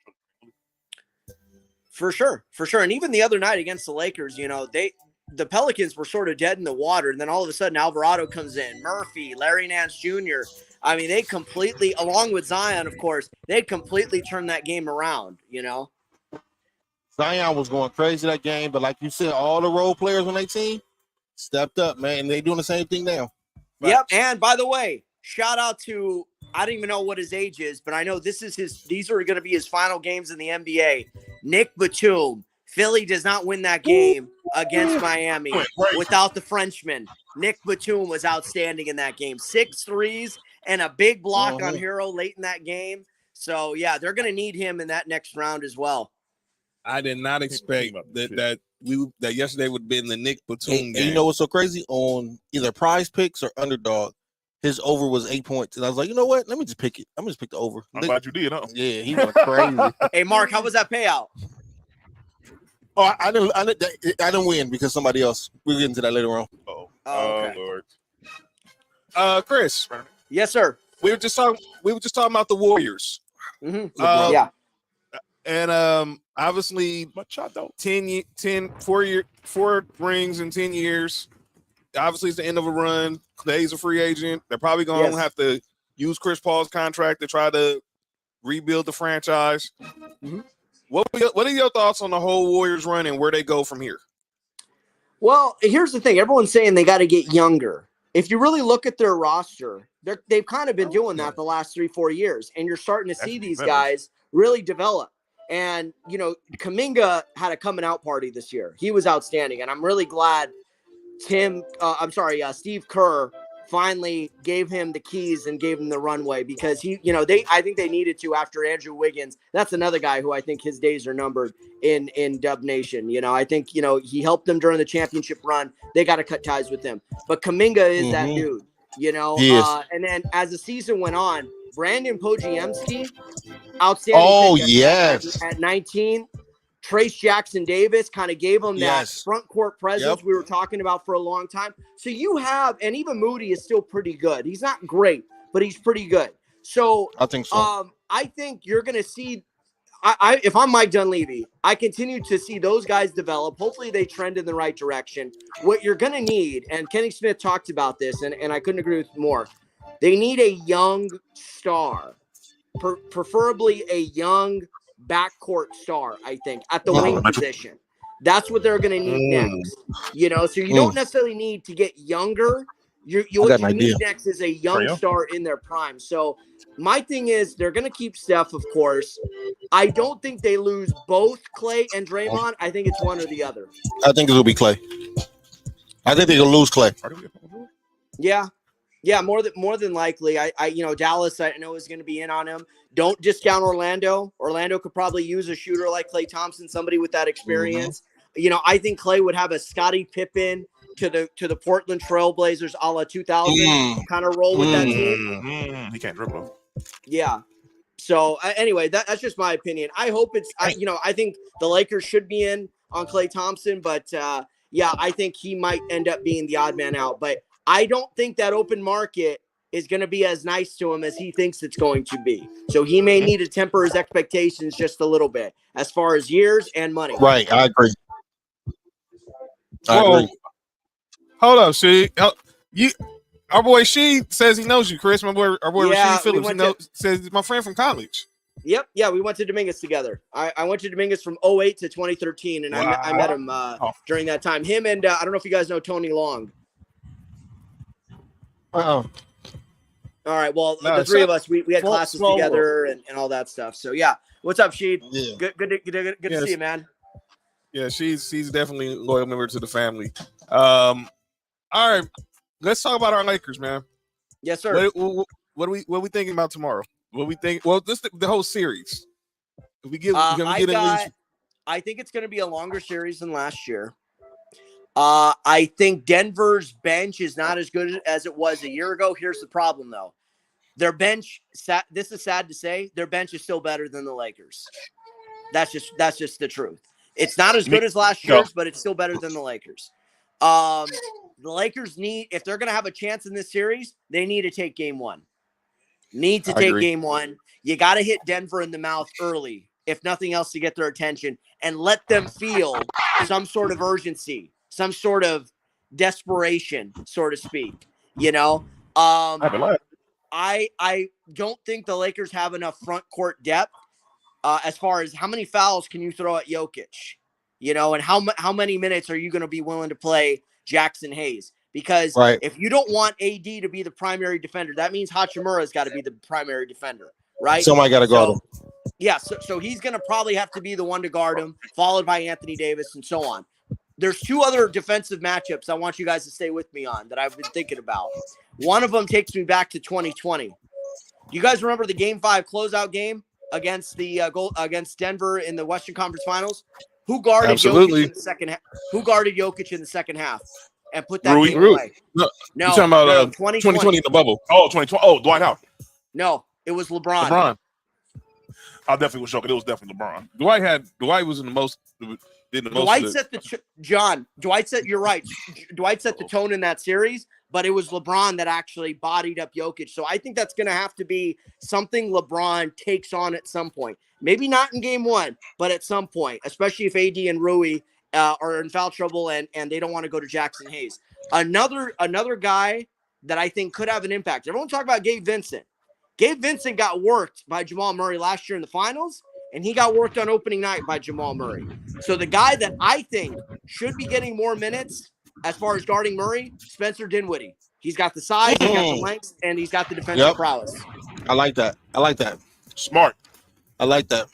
For sure. And even the other night against the Lakers, the Pelicans were sort of dead in the water, and then all of a sudden Alvarado comes in, Murphy, Larry Nance Jr. I mean, they completely, along with Zion, of course, they completely turned that game around. Zion was going crazy that game, but like you said, all the role players on their team stepped up, man, and they're doing the same thing now. Yep. And by the way, shout out to, I don't even know what his age is, but I know these are going to be his final games in the NBA. Nick Batum. Philly does not win that game against Miami without the Frenchman. Nick Batum was outstanding in that game. 6 threes and a big block on Hero late in that game. So, yeah, they're going to need him in that next round as well. I did not expect that yesterday would have been the Nick Batum game. And you know what's so crazy? On either Prize Picks or Underdog, his over was 8 points. And I was like, you know what? Let me just pick it. I'm going to pick the over. I'm glad you did, huh? Yeah, he went crazy. Hey, Mark, how was that payout? Oh, I didn't win because somebody else. We'll get into that later on. Okay. Lord. Chris. Yes, sir. We were just talking about the Warriors. Mm-hmm. Yeah. And obviously 4 rings in 10 years. Obviously, it's the end of a run. Clay's a free agent. They're probably going to have to use Chris Paul's contract to try to rebuild the franchise. Mm-hmm. What are your thoughts on the whole Warriors run and where they go from here? Well, here's the thing. Everyone's saying they got to get younger. If you really look at their roster, they've kind of been doing that the last 3-4 years, and you're starting to see these guys really develop. And, Kuminga had a coming out party this year. He was outstanding, and I'm really glad Steve Kerr finally gave him the keys and gave him the runway because I think they needed to after Andrew Wiggins. That's another guy who I think his days are numbered in Dub Nation. I think, he helped them during the championship run. They got to cut ties with him. But Kuminga is that dude, He is. And then as the season went on, Brandon Podziemski, outstanding. Oh, pick yes. At 19. Trace Jackson Davis kind of gave him that front court presence we were talking about for a long time. So you have, and even Moody is still pretty good. He's not great, but he's pretty good. So I think so. I think you're going to see, if I'm Mike Dunleavy, I continue to see those guys develop. Hopefully they trend in the right direction. What you're going to need, and Kenny Smith talked about this, and I couldn't agree with more. They need a young star, preferably a young backcourt star, I think, at the wing position. That's what they're going to need next. So you don't necessarily need to get younger. What you need next is a young star in their prime. So my thing is they're going to keep Steph, of course. I don't think they lose both Clay and Draymond. I think it's one or the other. I think it will be Clay. I think they're going to lose Clay. Yeah, more than likely. I Dallas, I know, is going to be in on him. Don't discount Orlando. Orlando could probably use a shooter like Klay Thompson, somebody with that experience. I think Klay would have a Scottie Pippen to the Portland Trailblazers a la 2000 kind of roll with that team. He can't dribble. Yeah. So anyway, that's just my opinion. I hope it's I think the Lakers should be in on Klay Thompson, but I think he might end up being the odd man out. But I don't think that open market is going to be as nice to him as he thinks it's going to be. So he may need to temper his expectations just a little bit as far as years and money. Right. I agree. Hold up, She. Our boy She says he knows you, Chris. Our boy Rasheed Phillips. Says my friend from college. Yep. Yeah, we went to Dominguez together. I went to Dominguez from 2008 to 2013, and I met him during that time. Him and I don't know if you guys know Tony Long. All right. Well, the three of us, we had classes together and all that stuff. So yeah. What's up, Sheed? Yeah. Good to see you, man. Yeah, she's definitely a loyal member to the family. All right, let's talk about our Lakers, man. Yes, sir. What are we thinking about tomorrow? What we think? Well, this the whole series. I think it's going to be a longer series than last year. I think Denver's bench is not as good as it was a year ago. Here's the problem, though. Their bench, this is sad to say, their bench is still better than the Lakers. That's just the truth. It's not as good as last year's, but it's still better than the Lakers. The Lakers if they're going to have a chance in this series, they need to take game one. Game one. You got to hit Denver in the mouth early, if nothing else, to get their attention and let them feel some sort of urgency, some sort of desperation, so to speak. I don't think the Lakers have enough front court depth as far as how many fouls can you throw at Jokic, and how many minutes are you going to be willing to play Jackson Hayes? Because if you don't want AD to be the primary defender, that means Hachimura's got to be the primary defender, right? Somebody got to guard him. Yeah, so he's going to probably have to be the one to guard him, followed by Anthony Davis and so on. There's two other defensive matchups I want you guys to stay with me on that I've been thinking about. One of them takes me back to 2020. You guys remember the Game 5 closeout game against against Denver in the Western Conference Finals? Who guarded Jokic in the second half? Who guarded Jokic in the second half and put that game away? No, you're talking about 2020 in the bubble. Oh, 2020. Oh, Dwight Howard. No, it was LeBron. I definitely was joking. It was definitely LeBron. Dwight was in the most. Dwight set you're right. Dwight set the tone in that series, but it was LeBron that actually bodied up Jokic. So I think that's going to have to be something LeBron takes on at some point. Maybe not in game one, but at some point, especially if AD and Rui are in foul trouble and they don't want to go to Jackson Hayes. Another guy that I think could have an impact. Everyone talk about Gabe Vincent. Gabe Vincent got worked by Jamal Murray last year in the finals, and he got worked on opening night by Jamal Murray. So the guy that I think should be getting more minutes as far as guarding Murray, Spencer Dinwiddie. He's got the size, he's got the length, and he's got the defensive prowess. I like that. Smart. I like that.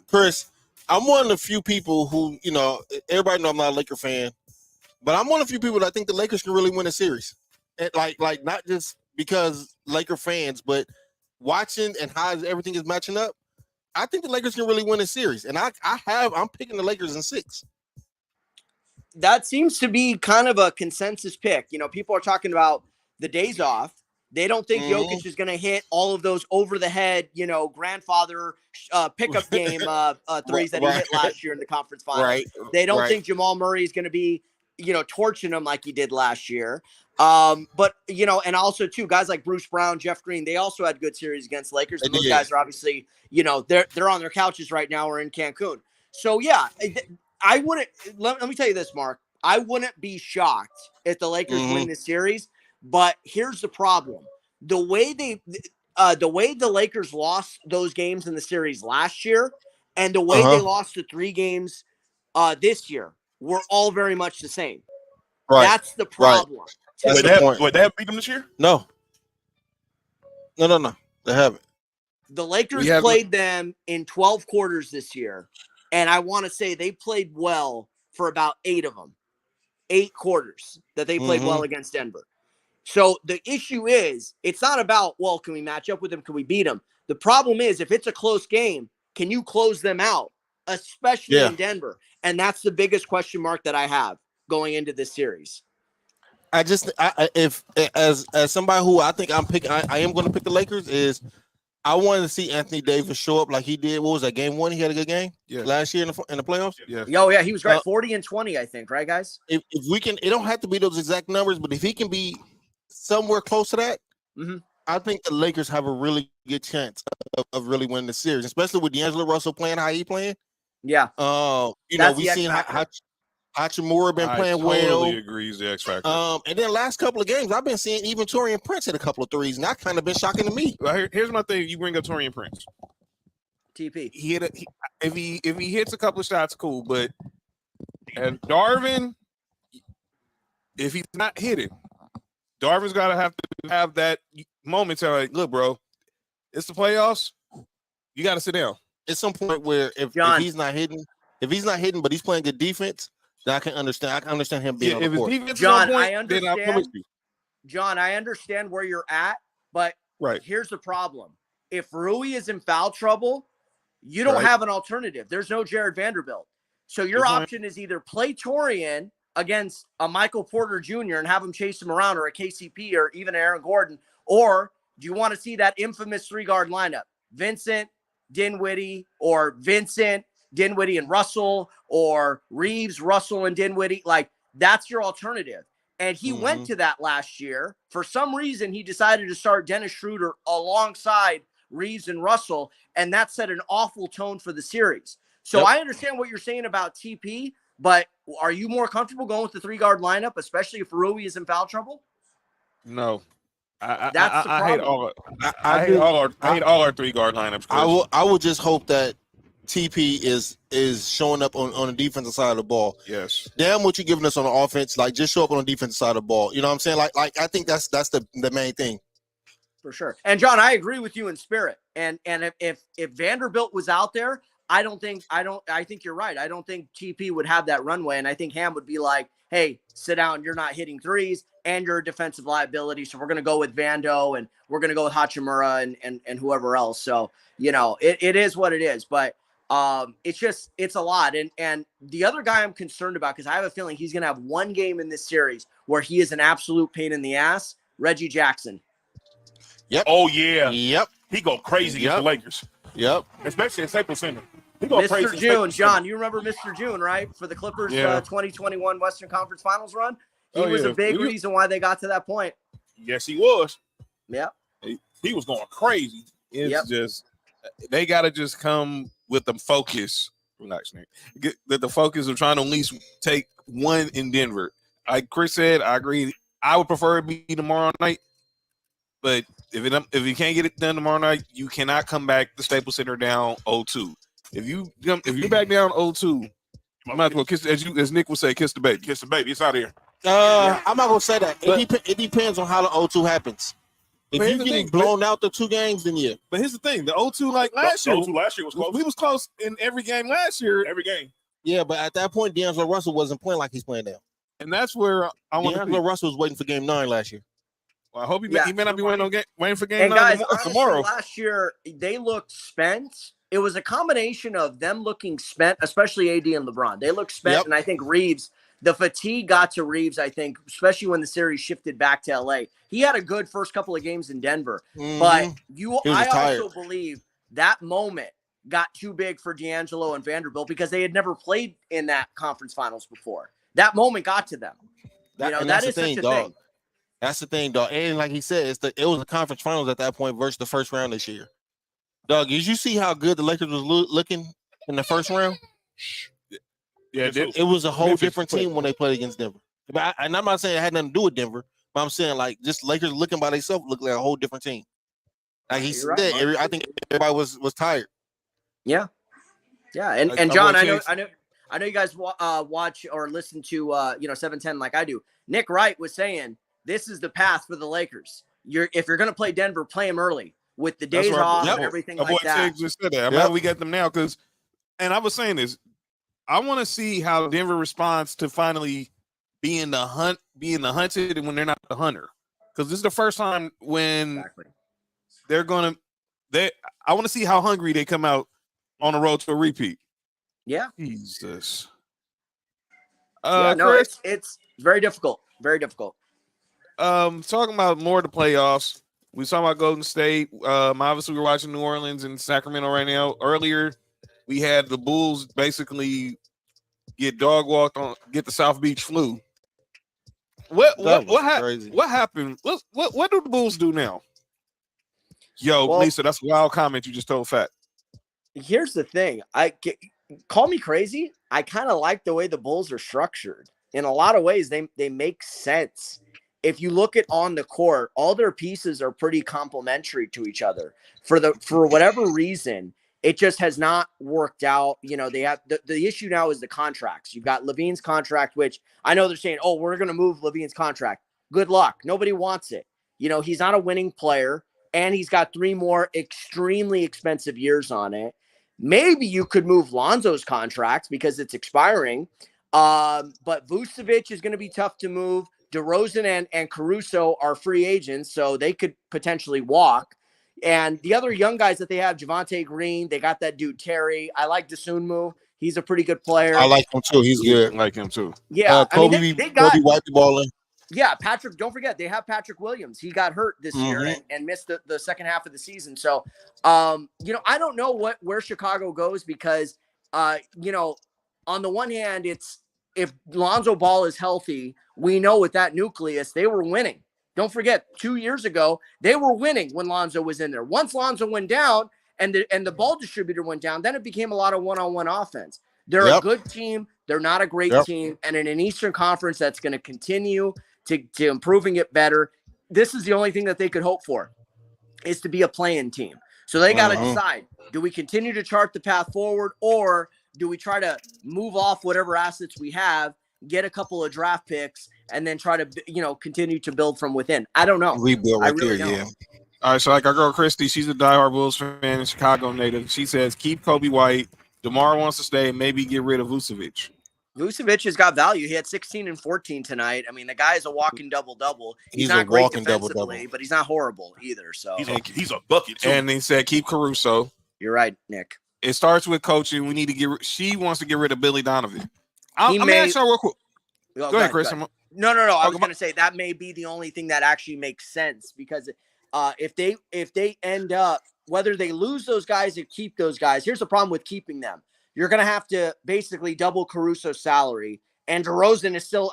Chris, I'm one of the few people who, everybody know I'm not a Laker fan, but I'm one of the few people that think the Lakers can really win a series. And like not just because Laker fans, but watching and how everything is matching up, I think the Lakers can really win a series. And I'm picking the Lakers in 6. That seems to be kind of a consensus pick. People are talking about the days off. They don't think Jokic is going to hit all of those over the head, grandfather pickup game threes that he hit last year in the conference finals. Right. They don't think Jamal Murray is going to be, torching him like he did last year. But and also too, guys like Bruce Brown, Jeff Green, they also had good series against Lakers. And those guys are obviously, they're on their couches right now or in Cancun. So yeah, I wouldn't. Let me tell you this, Mark. I wouldn't be shocked if the Lakers win this series. But here's the problem: the way the Lakers lost those games in the series last year, and the way they lost the 3 games this year, were all very much the same. Right. That's the problem. Right. They have beat them this year? No. They haven't. The Lakers played them in 12 quarters this year, and I want to say they played well for about 8 of them. 8 quarters that they played well against Denver. So the issue is, it's not about, well, can we match up with them? Can we beat them? The problem is, if it's a close game, can you close them out, especially in Denver? And that's the biggest question mark that I have going into this series. If somebody who I think I am going to pick the Lakers is, I wanted to see Anthony Davis show up like he did. What was that, game 1? He had a good game last year in the playoffs. Yeah. Oh yeah, he was great. 40 and 20, I think. Right, guys? If we can, it don't have to be those exact numbers, but if he can be somewhere close to that, I think the Lakers have a really good chance of really winning the series, especially with D'Angelo Russell playing how he playing. Yeah. We've seen Hachimura been playing well. I totally agree. He's the X factor. And then last couple of games, I've been seeing even Taurean Prince hit a couple of threes, and that kind of been shocking to me. Well, here's my thing: you bring up Taurean Prince. TP. If he hits a couple of shots, cool. But and Darvin, if he's not hitting, Darvin's got to have to have that moment to like, look, bro, it's the playoffs. You got to sit down. At some point where if he's not hitting, but he's playing good defense, then I can understand. I can understand him being on the court. John, I understand. John, I understand where you're at, but here's the problem: if Rui is in foul trouble, you don't have an alternative. There's no Jared Vanderbilt, so your option is either play Taurean against a Michael Porter Jr. and have him chase him around, or a KCP, or even Aaron Gordon, or do you want to see that infamous 3-guard lineup: Vincent, Dinwiddie, or Vincent, Dinwiddie and Russell, or Reeves, Russell, and Dinwiddie? Like, that's your alternative. And he went to that last year. For some reason, he decided to start Dennis Schroeder alongside Reeves and Russell, and that set an awful tone for the series. So I understand what you're saying about TP, but are you more comfortable going with the 3-guard lineup, especially if Rui is in foul trouble? No. That's the problem. I hate all our 3-guard lineups. Chris. I would just hope that TP is showing up on the defensive side of the ball. Yes. Damn what you're giving us on the offense. Like, just show up on the defensive side of the ball. You know what I'm saying? Like I think that's the main thing. For sure. And John, I agree with you in spirit. And if Vanderbilt was out there, I think you're right. I don't think TP would have that runway. And I think Ham would be like, hey, sit down. You're not hitting threes and you're a defensive liability. So we're going to go with Vando and we're going to go with Hachimura and whoever else. So, it is what it is. But it's a lot. And the other guy I'm concerned about, because I have a feeling he's going to have one game in this series where he is an absolute pain in the ass, Reggie Jackson. Yep. Oh, yeah. Yep. He go crazy against the Lakers. Yep. Especially at Staples Center. Mr. June, John, you remember Mr. June, right? For the Clippers 2021 Western Conference Finals run. He was a big reason why they got to that point. Yes, he was. Yeah. He was going crazy. It's just, they got to just come with the focus. Relax, Nick. Get the focus of trying to at least take one in Denver. Like Chris said, I agree. I would prefer it be tomorrow night. But if you can't get it done tomorrow night, you cannot come back to Staples Center down 0-2. If you back down 0-2 I might as well kiss, as Nick would say, kiss the baby. Kiss the baby. It's out of here. I'm not gonna say that. But- It depends on how the 0-2 happens. If But here's you're the getting thing, blown out the 2 games, then yeah. But here's the thing: the 0-2 like last The year, 0-2 last year was close. we was close in every game last year, Every game. Yeah, but at that point, D'Angelo Russell wasn't playing like he's playing now. and that's where I want to D'Angelo be. Russell was waiting for game 9 last year. Well, I hope Yeah. he may not be waiting for game And 9 guys, honestly, tomorrow. last year they looked spent. It was a combination of them looking spent, especially AD and LeBron. They looked spent, Yep. and I think Reeves, the fatigue got to Reeves, I think, especially when the series shifted back to LA. He had a good first couple of games in Denver, but He was I tired. also believe that moment got too big for D'Angelo and Vanderbilt because they had never played in that conference finals before. That moment got to them. And that that's is the thing, such a dog. thing. That's the thing, dog. And like he said, it was the conference finals at that point versus the first round this year. Dog, did you see how good the Lakers was looking in the first round? Yeah, It was a whole Memphis different played. team when they played against Denver. And I'm not saying it had nothing to do with Denver, but I'm saying like just Lakers looking by themselves looked like a whole different team. Like he You're said, right, Mark. I think everybody was tired. Yeah. And Like, and I John, want to I know you guys watch or listen to 710 like I do. Nick Wright was saying this is the path for the Lakers. If you're going to play Denver, play them early with the days off and everything My like boy that. Tiggs just said that. I'm glad we got them now and I was saying this. I want to see how Denver responds to finally being the hunted, and when they're not the hunter. Because this is the first time when Exactly. I want to see how hungry they come out on the road to a repeat. Yeah. Jesus. Chris, it's very difficult. Very difficult. Talking about more of the playoffs. We talking about Golden State. Obviously, we're watching New Orleans and Sacramento right now. Earlier, we had the Bulls basically get dog walked on, get the South Beach flu. What happened? What do the Bulls do now? Yo, Well, Lisa, that's a wild comment you just told Fat. Here's the thing. Call me crazy. I kind of like the way the Bulls are structured. In a lot of ways, they make sense. If you look at on the court, all their pieces are pretty complementary to each other. For whatever reason, it just has not worked out. They have the issue now is the contracts. You've got Levine's contract, which I know they're saying, oh, we're going to move Levine's contract. Good luck. Nobody wants it. He's not a winning player, and he's got 3 more extremely expensive years on it. Maybe you could move Lonzo's contract because it's expiring. But Vucevic is going to be tough to move. DeRozan and Caruso are free agents, so they could potentially walk. And the other young guys that they have, Javonte Green, they got that dude Terry. I like Dosunmu. He's a pretty good player. I like him too. He's good. I like him too. Yeah, Kobe, they got Kobe wiped the ball in. Yeah, Patrick. Don't forget they have Patrick Williams. He got hurt this year and missed the second half of the season. So, I don't know where Chicago goes because, on the one hand, it's if Lonzo Ball is healthy, we know with that nucleus they were winning. Don't forget, 2 years ago they were winning when Lonzo was in there. Once Lonzo went down and the ball distributor went down, then it became a lot of one-on-one offense. They're a good team. They're not a great team, and in an Eastern Conference that's going to continue to improving it better. This is the only thing that they could hope for is to be a play-in team. So they got to decide, do we continue to chart the path forward or do we try to move off whatever assets we have, get a couple of draft picks, and then try to, continue to build from within? I don't know. Rebuild right really there, don't. yeah. All right, so like our girl Christy, she's a diehard Bulls fan, a Chicago native. She says keep Kobe White. DeMar wants to stay, maybe get rid of Vucevic. Vucevic has got value. He had 16 and 14 tonight. I mean, the guy is a walking double-double. He's a not great walking defensively, double-double. but he's not horrible either. So He's a bucket too. And they said keep Caruso. you're right, Nick. It starts with coaching. We need to she wants to get rid of Billy Donovan. I'm He going may- to ask y'all real quick. Go Go ahead, Chris. No. I was going to say that may be the only thing that actually makes sense because if they end up, whether they lose those guys or keep those guys, here's the problem with keeping them. You're going to have to basically double Caruso's salary. And DeRozan is still,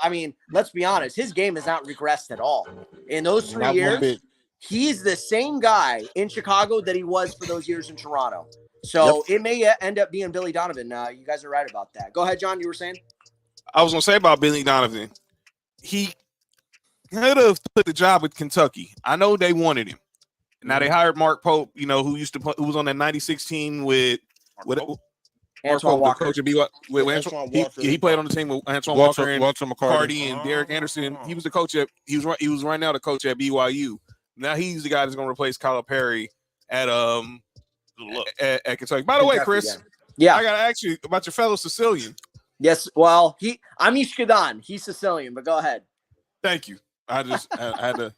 let's be honest, his game has not regressed at all. In those 3 Not one years, bit. he's the same guy in Chicago that he was for those years in Toronto. So it may end up being Billy Donovan. You guys are right about that. Go ahead, John, you were saying? I was going to say about Billy Donovan. He could have put the job with Kentucky. I know they wanted him. Now they hired Mark Pope, who used to play, who was on that 96 team with Antoine Walker. The coach at BYU. Antoine Walker. He played on the team with Antoine Walker and Walter McCarty and Derek Anderson. He was the coach at. He was right now the coach at BYU. Now he's the guy that's going to replace Calipari at Kentucky. By the way, Chris, yeah, I got to ask you about your fellow Sicilian. Yes, well, I'm Ishkadan. He's Sicilian, but go ahead. Thank you. I had to.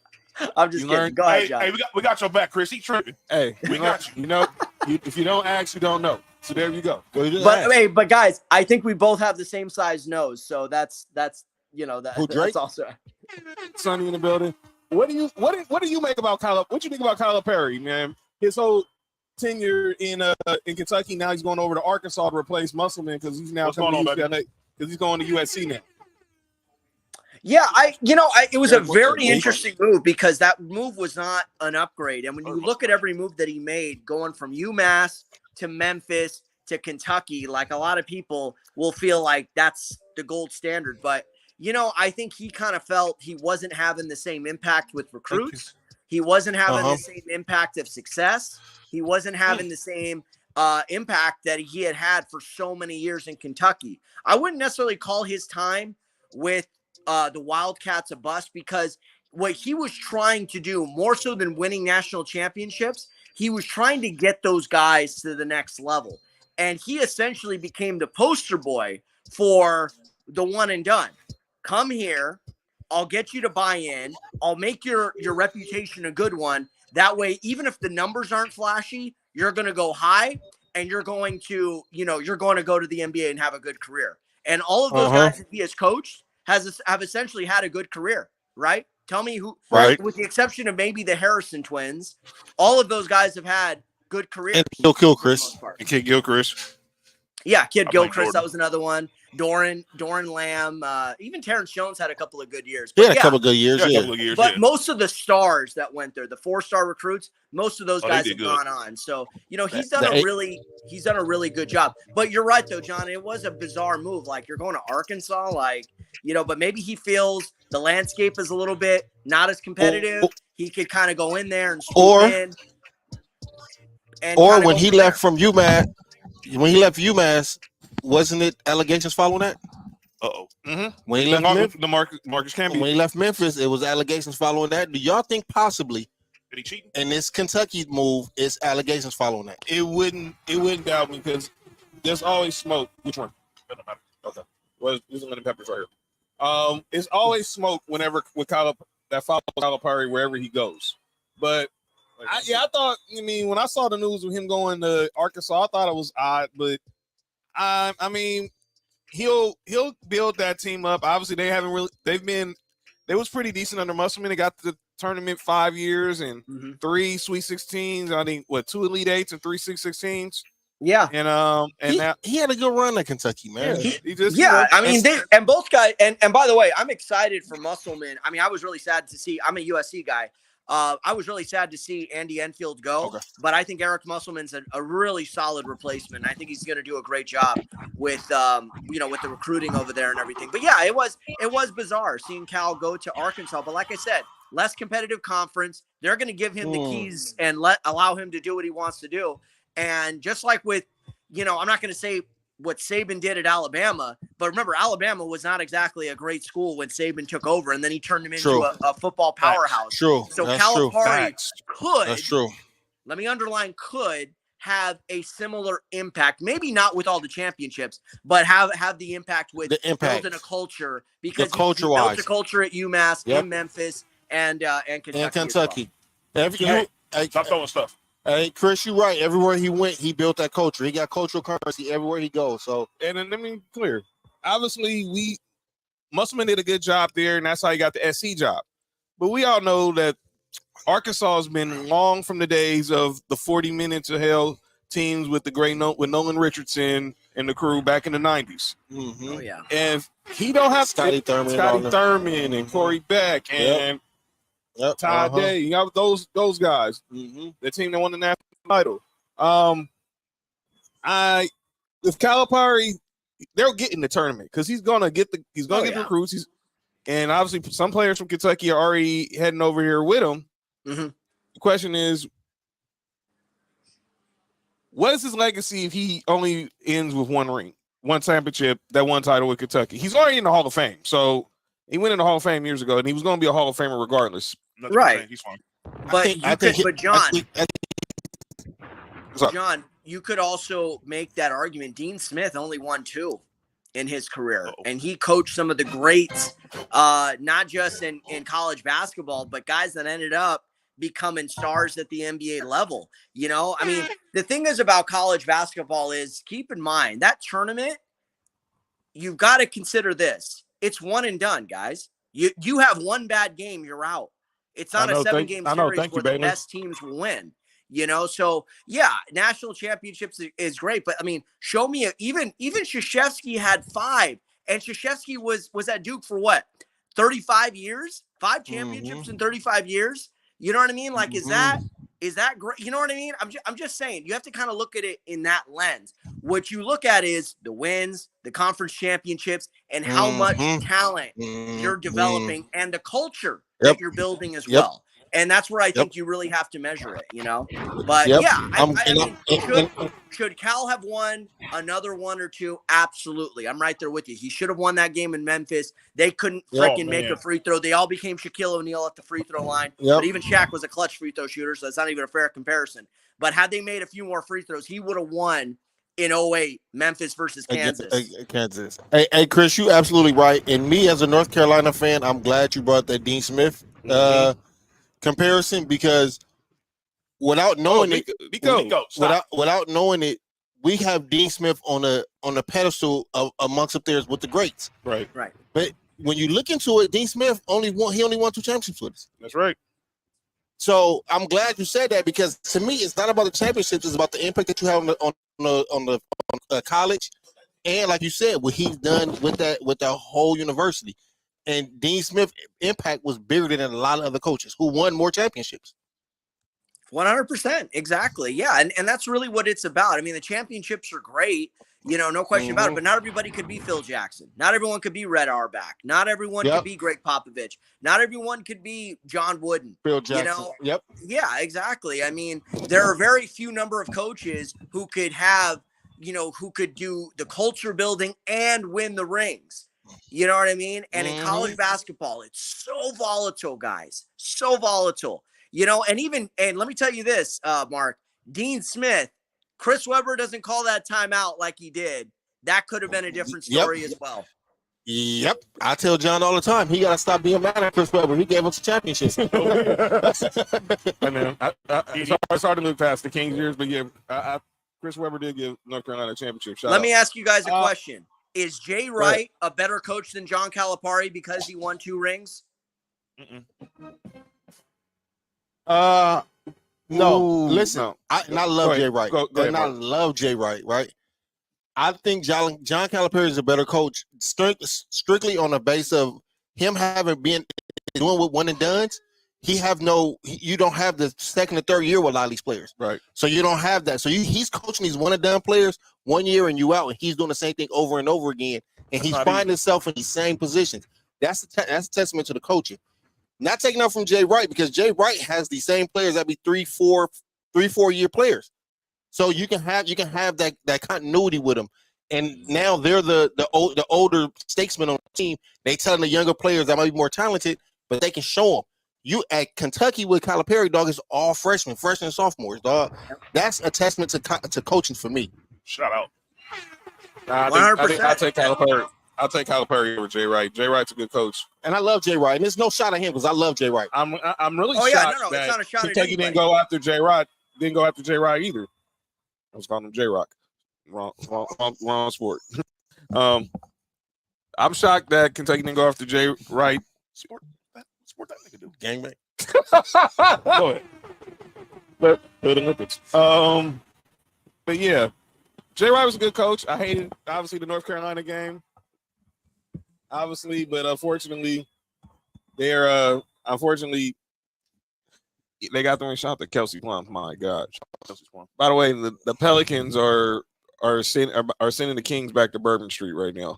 I'm just kidding. Go ahead, John. Hey, we got your back, Chris. He tripping. Hey, we got you. You know, if you don't ask, you don't know. So there you go. But guys, I think we both have the same size nose, so that's that's also Sonny in the building. What do you make about what you think about Calipari, man? His whole tenure in Kentucky. Now he's going over to Arkansas to replace Musselman because he's now coming to UCLA because he's going to USC now. Yeah, it was a very interesting move because that move was not an upgrade. And when you look at every move that he made, going from UMass to Memphis to Kentucky, like a lot of people will feel like that's the gold standard. But, I think he kind of felt he wasn't having the same impact with recruits. He wasn't having the same impact of success. He wasn't having the same impact that he had for so many years in Kentucky. I wouldn't necessarily call his time with the Wildcats a bust because what he was trying to do, more so than winning national championships, he was trying to get those guys to the next level. And he essentially became the poster boy for the one and done. Come here, I'll get you to buy in, I'll make your reputation a good one. That way, even if the numbers aren't flashy, you're going to go high and you're going to go to the NBA and have a good career. And all of those guys that he has coached have essentially had a good career, right? Tell me who, right? With the exception of maybe the Harrison twins, all of those guys have had good careers. And Kid Gilchrist. Kid Gilchrist. Yeah, Kid Gilchrist, that was another one. Doran Lamb, even Terrence Jones had a couple of good years. He had a couple of good years. But most of the stars that went there, the 4-star recruits, most of those guys have gone on. So, he's done a really good job. But you're right though, John, it was a bizarre move. Like you're going to Arkansas, but maybe he feels the landscape is a little bit not as competitive. He could kind of go in there and swoop in. Or when he left from UMass, wasn't it allegations following that? When he left Marcus Camby. When he left Memphis, it was allegations following that. Do y'all think possibly did he cheat? And this Kentucky move is allegations following that? It wouldn't doubt me because there's always smoke. Which one? Okay. Well, there's lemon peppers right here. It's always smoke whenever with that follows Calipari wherever he goes. But I thought. When I saw the news of him going to Arkansas, I thought it was odd. But he'll build that team up. Obviously, they was pretty decent under Musselman. They got to the tournament 5 years and 3 Sweet 16s. I think 2 Elite 8s and 3 16s. Yeah, and now he had a good run at Kentucky, man. They both guys. And by the way, I'm excited for Musselman. I was really sad to see. I'm a USC guy. I was really sad to see Andy Enfield go, but I think Eric Musselman's a really solid replacement. I think he's going to do a great job with with the recruiting over there and everything. But yeah, it was bizarre seeing Cal go to Arkansas. But like I said, less competitive conference. They're going to give him the keys and allow him to do what he wants to do. And just like with, I'm not going to say what Saban did at Alabama, but remember, Alabama was not exactly a great school when Saban took over, and then he turned him into a football powerhouse. True. So Calipari could, that's true. Let me underline, could have a similar impact. Maybe not with all the championships, but have the impact with building a culture, because he built a culture at UMass, in Memphis, and Kentucky. Stop throwing stuff. Hey, Chris, you're right. Everywhere he went, he built that culture. He got cultural currency everywhere he goes. So, and then let me clear. Obviously, Musselman did a good job there, and that's how he got the SC job. But we all know that Arkansas has been long from the days of the 40 minutes of hell teams with with Nolan Richardson and the crew back in the 90s. Mm-hmm. Oh yeah, and he don't have Scotty Thurman and Corey Beck and. Ty Day, you know those guys. The team that won the national title. With Calipari, they're getting the tournament because he's gonna get the recruits. And obviously some players from Kentucky are already heading over here with him. The question is, what is his legacy if he only ends with one ring, one championship, that one title with Kentucky? He's already in the Hall of Fame. So he went in the Hall of Fame years ago, and he was going to be a Hall of Famer regardless. Right. He's fine. But Sorry. John, you could also make that argument. Dean Smith only won 2 in his career, and he coached some of the greats, not just in college basketball, but guys that ended up becoming stars at the NBA level. You know, I mean, the thing is about college basketball is, keep in mind that tournament, you've got to consider this. It's one and done, guys. You have one bad game, you're out. It's not a 7-game series where the best teams will win. You know, so yeah, national championships is great, but I mean, show me even Krzyzewski had 5, and Krzyzewski was at Duke for what, 35 years, 5 championships in 35 years. You know what I mean? Like, is that great? You know what I mean? I'm just saying, you have to kind of look at it in that lens. What you look at is the wins, the conference championships, and how much talent you're developing, and the culture that you're building as well. And that's where I think you really have to measure it, you know. But I mean, should Cal have won another 1 or 2? Absolutely. I'm right there with you. He should have won that game in Memphis. They couldn't freaking make a free throw. They all became Shaquille O'Neal at the free throw line. But even Shaq was a clutch free throw shooter, so that's not even a fair comparison. But had they made a few more free throws, he would have won in 2008, Memphis versus Kansas. Kansas. Hey, Chris, you absolutely right. And me as a North Carolina fan, I'm glad you brought that Dean Smith comparison, because without knowing without knowing it, we have Dean Smith on a pedestal amongst up there with the greats. Right. But when you look into it, Dean Smith only won 2 championships with us. That's right. So I'm glad you said that, because to me, it's not about the championships; it's about the impact that you have on the college, and like you said, what he's done with the whole university. And Dean Smith's impact was bigger than a lot of other coaches who won more championships. 100%. Exactly. Yeah. And that's really what it's about. I mean, the championships are great, you know, no question about it, but not everybody could be Phil Jackson. Not everyone could be Red Auerbach. Not everyone could be Greg Popovich. Not everyone could be John Wooden. Phil Jackson. You know? Yeah, exactly. I mean, there are very few number of coaches who could have, you know, who could do the culture building and win the rings. You know what I mean? And in college basketball, it's so volatile, guys. So volatile. You know, and let me tell you this, Mark, Dean Smith, Chris Webber doesn't call that timeout like he did. That could have been a different story as well. Yep. I tell John all the time, he got to stop being mad at Chris Webber. He gave us a championship. I mean, it's hard to look past the Kings years, but yeah, Chris Webber did give North Carolina a championship. Let me ask you guys a question. Is Jay Wright a better coach than John Calipari because he won 2 rings? No. Ooh, listen, no. I love Jay Wright. Go ahead, I love Jay Wright, right? I think John Calipari is a better coach strictly on the base of him having been doing with one and dones. You don't have the second or third year with a lot of these players. Right. So you don't have that. So he's coaching these one and done players 1 year and you out, and he's doing the same thing over and over again. And he's finding himself in the same positions. That's a testament to the coaching. Not taking out from Jay Wright, because Jay Wright has the same players that be 3-4 year players. So you can have that continuity with them. And now they're the older statesmen on the team. They telling the younger players that might be more talented, but they can show them. You at Kentucky with Calipari, dog, is all freshmen and sophomores, dog. That's a testament to coaching for me. Shout out. I think I'll take Calipari. I'll take Calipari over Jay Wright. Jay Wright's a good coach, and I love Jay Wright. And there's no shot at him because I love Jay Wright. I'm really shocked that it's not a shot Kentucky didn't go after Jay Wright. Didn't go after Jay Wright either. I was calling him J Rock. Wrong sport. I'm shocked that Kentucky didn't go after Jay Wright. Sport that nigga do. Gangbang. Go ahead. But the Olympics. But yeah, Jay Wright was a good coach. I hated obviously the North Carolina game. Obviously, but unfortunately, they got the one shot to Kelsey Plum. My God. By the way, the Pelicans are sending the Kings back to Bourbon Street right now.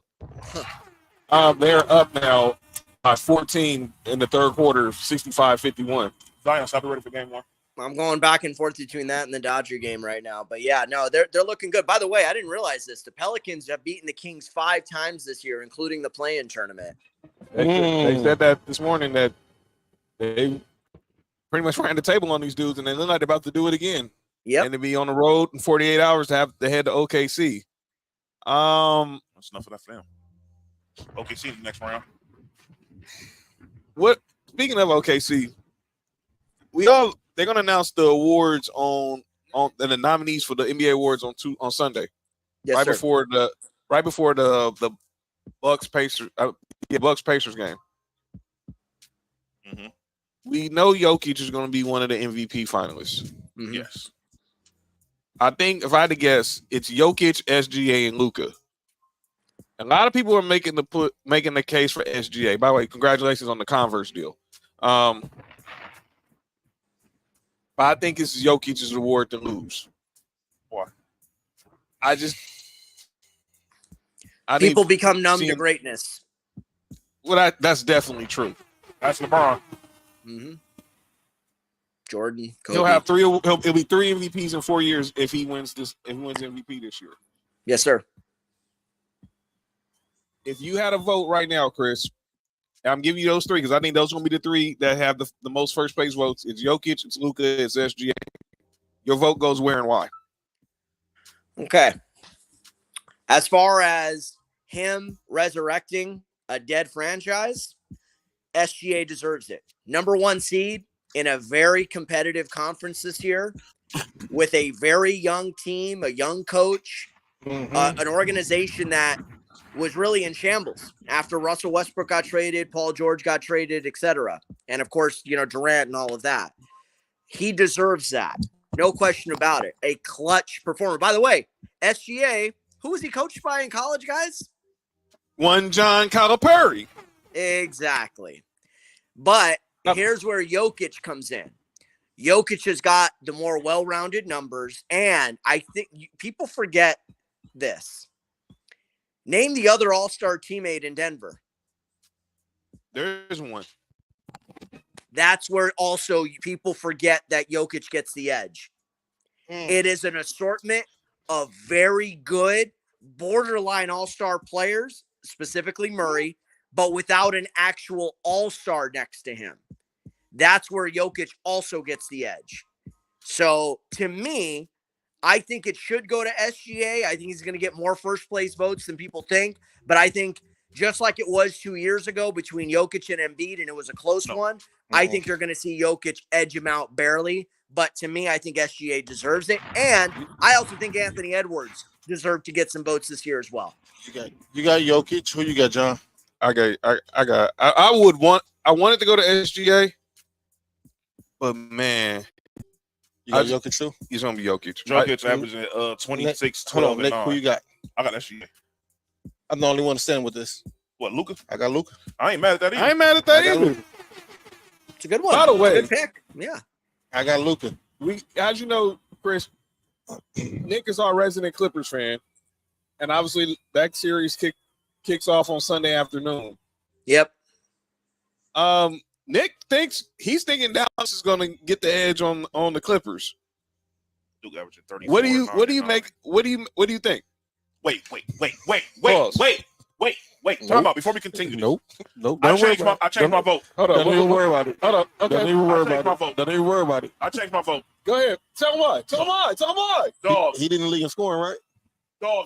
They're up now by 14 in the third quarter, 65-51. Zion, stop ready for game 1. I'm going back and forth between that and the Dodger game right now. But yeah, no, they're looking good. By the way, I didn't realize this. The Pelicans have beaten the Kings 5 times this year, including the play-in tournament. They said that this morning that they pretty much ran the table on these dudes, and they look like they're about to do it again. Yep. And to be on the road in 48 hours to have to head to OKC. That's enough of that for them. OKC the next round. What? Speaking of OKC, they're gonna announce the awards on the nominees for the NBA awards on Sunday. Yes, right sir. before the Bucks Pacers game. Mm-hmm. We know Jokic is going to be one of the MVP finalists. Mm-hmm. Yes. I think if I had to guess, it's Jokic, SGA, and Luka. A lot of people are making the case for SGA. By the way, congratulations on the Converse deal. But I think it's Jokic's award to lose. Why? People become numb to greatness. Well, that's definitely true. That's LeBron. Mm-hmm. Jordan, Kobe. He'll have it'll be 3 MVPs in 4 years if he wins MVP this year. Yes, sir. If you had a vote right now, Chris, I'm giving you those 3 because I think those are going to be the 3 that have the most first place votes. It's Jokic, it's Luka, it's SGA. Your vote goes where and why? Okay. As far as him resurrecting a dead franchise, SGA deserves it. Number 1 seed in a very competitive conference this year with a very young team, a young coach, an organization that was really in shambles after Russell Westbrook got traded, Paul George got traded, etc. And of course, Durant and all of that. He deserves that. No question about it. A clutch performer. By the way, SGA, who was he coached by in college, guys? One John Calipari. Exactly. But here's where Jokic comes in. Jokic has got the more well-rounded numbers, and I think people forget this. Name the other all-star teammate in Denver. There's one. That's where also people forget that Jokic gets the edge. It is an assortment of very good, borderline all-star players, specifically Murray, but without an actual all-star next to him. That's where Jokic also gets the edge. So, to me, I think it should go to SGA. I think he's going to get more first-place votes than people think. But I think just like it was 2 years ago between Jokic and Embiid, and it was a close one, I think you're going to see Jokic edge him out barely. But to me, I think SGA deserves it. And I also think Anthony Edwards deserved to get some votes this year as well. You got Jokic. Who you got, John? I wanted to go to SGA, but man, You got Jokic too? He's gonna be Jokic. Jokic averaging 26, 12, hold on, Nick, who you got? I got SGA. I'm the only one standing with this. What, Luka? I got Luka. I ain't mad at that either. I ain't mad at that either. It's a good one. By the way, good pick. Yeah. I got Luka. As you know, Chris, Nick is our resident Clippers fan, and obviously that series kicks off on Sunday afternoon. Yep. Nick he's thinking Dallas is going to get the edge on the Clippers. Luka averaging 30. What do you think? Wait. Pause. Time about before we continue. Nope. I changed my vote. Hold on. Don't even worry about it. Hold on. Okay. Don't even worry I changed my about vote. it. Don't even worry about it. I changed my vote. Go ahead. Tell him why. Dog, He didn't lead in scoring, right?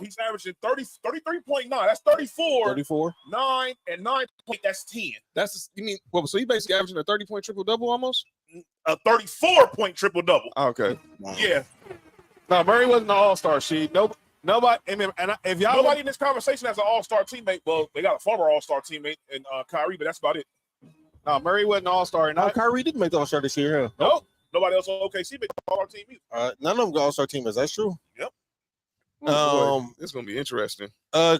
he's averaging 33.9. That's 34. 34. 9 and 9 point. That's 10. So he basically averaging a 30-point triple-double almost? A 34-point triple double. Okay. Yeah. No, Murray wasn't an all-star. Nobody. If y'all Nobody in this conversation has an all-star teammate. Well, they got a former all-star teammate in Kyrie, but that's about it. no, Murray wasn't an all-star. No, Kyrie didn't make the All-Star this year, huh? Nope. Nobody else on OKC made the all-star team either. None of them got All-Star teammates. That's true. Yep. It's gonna be interesting.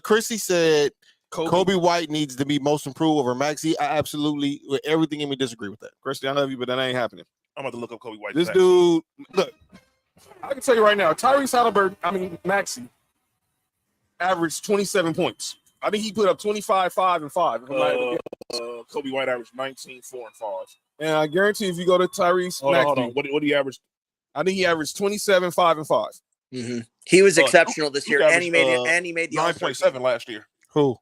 Chrissy said Kobe White needs to be most improved over Maxey. I absolutely, with everything in me, disagree with that. Christy, I love you, but that ain't happening. I'm about to look up Kobe White. This dude, look, I can tell you right now, Maxey averaged 27 points. I think he put up 25, 5, and 5. Kobe White averaged 19, 4, and 5. And I guarantee if you go to Tyrese Hold Maxey, on. What did he average? I think he averaged 27, 5, and 5. Mm-hmm. He was exceptional this year, and he made it. And he made the 9.7 last year. Who?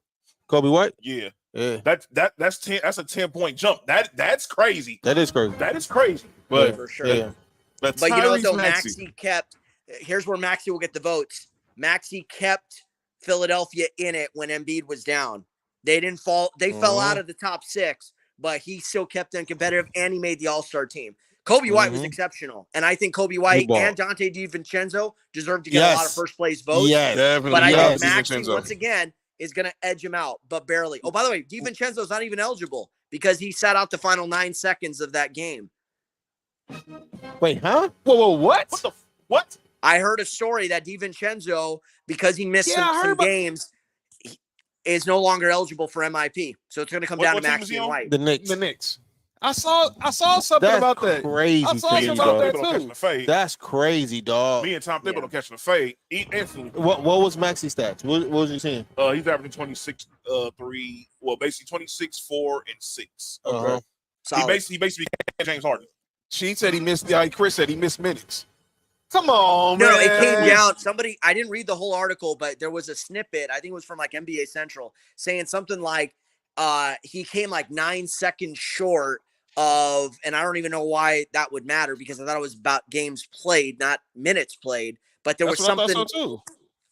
Kobe White? Yeah. Yeah. That's a 10-point jump. That's crazy. That is crazy. That is crazy. But for sure. Yeah. But you know what, though, Maxey kept – here's where Maxey will get the votes. Maxey kept Philadelphia in it when Embiid was down. They didn't fall – they fell out of the top 6, but he still kept them competitive, and he made the All-Star team. Kobe White was exceptional, and I think Kobe White and Dante DiVincenzo deserve to get a lot of first-place votes. Yes, definitely. But I think Maxey, once again, is going to edge him out, but barely. Oh, by the way, DiVincenzo's not even eligible because he sat out the final 9 seconds of that game. Wait, huh? Whoa, what? What? I heard a story that DiVincenzo, because he missed some games, is no longer eligible for MIP. So it's going to come down to Maxey and White. The Knicks. The Knicks. I saw something about that. Crazy. I saw something about that too. That's crazy, dog. Me and Tom Thibodeau catching the fade instantly. What was Maxey's stats? What was you saying? He's averaging 26, 3. Well, basically 26, 4, and 6. Okay. He basically James Harden. She said he missed. Chris said he missed minutes. Come on, no, man. it came down. Somebody, I didn't read the whole article, but there was a snippet. I think it was from like NBA Central saying something like he came like 9 seconds short of, and I don't even know why that would matter because I thought it was about games played, not minutes played. But there was something. I thought so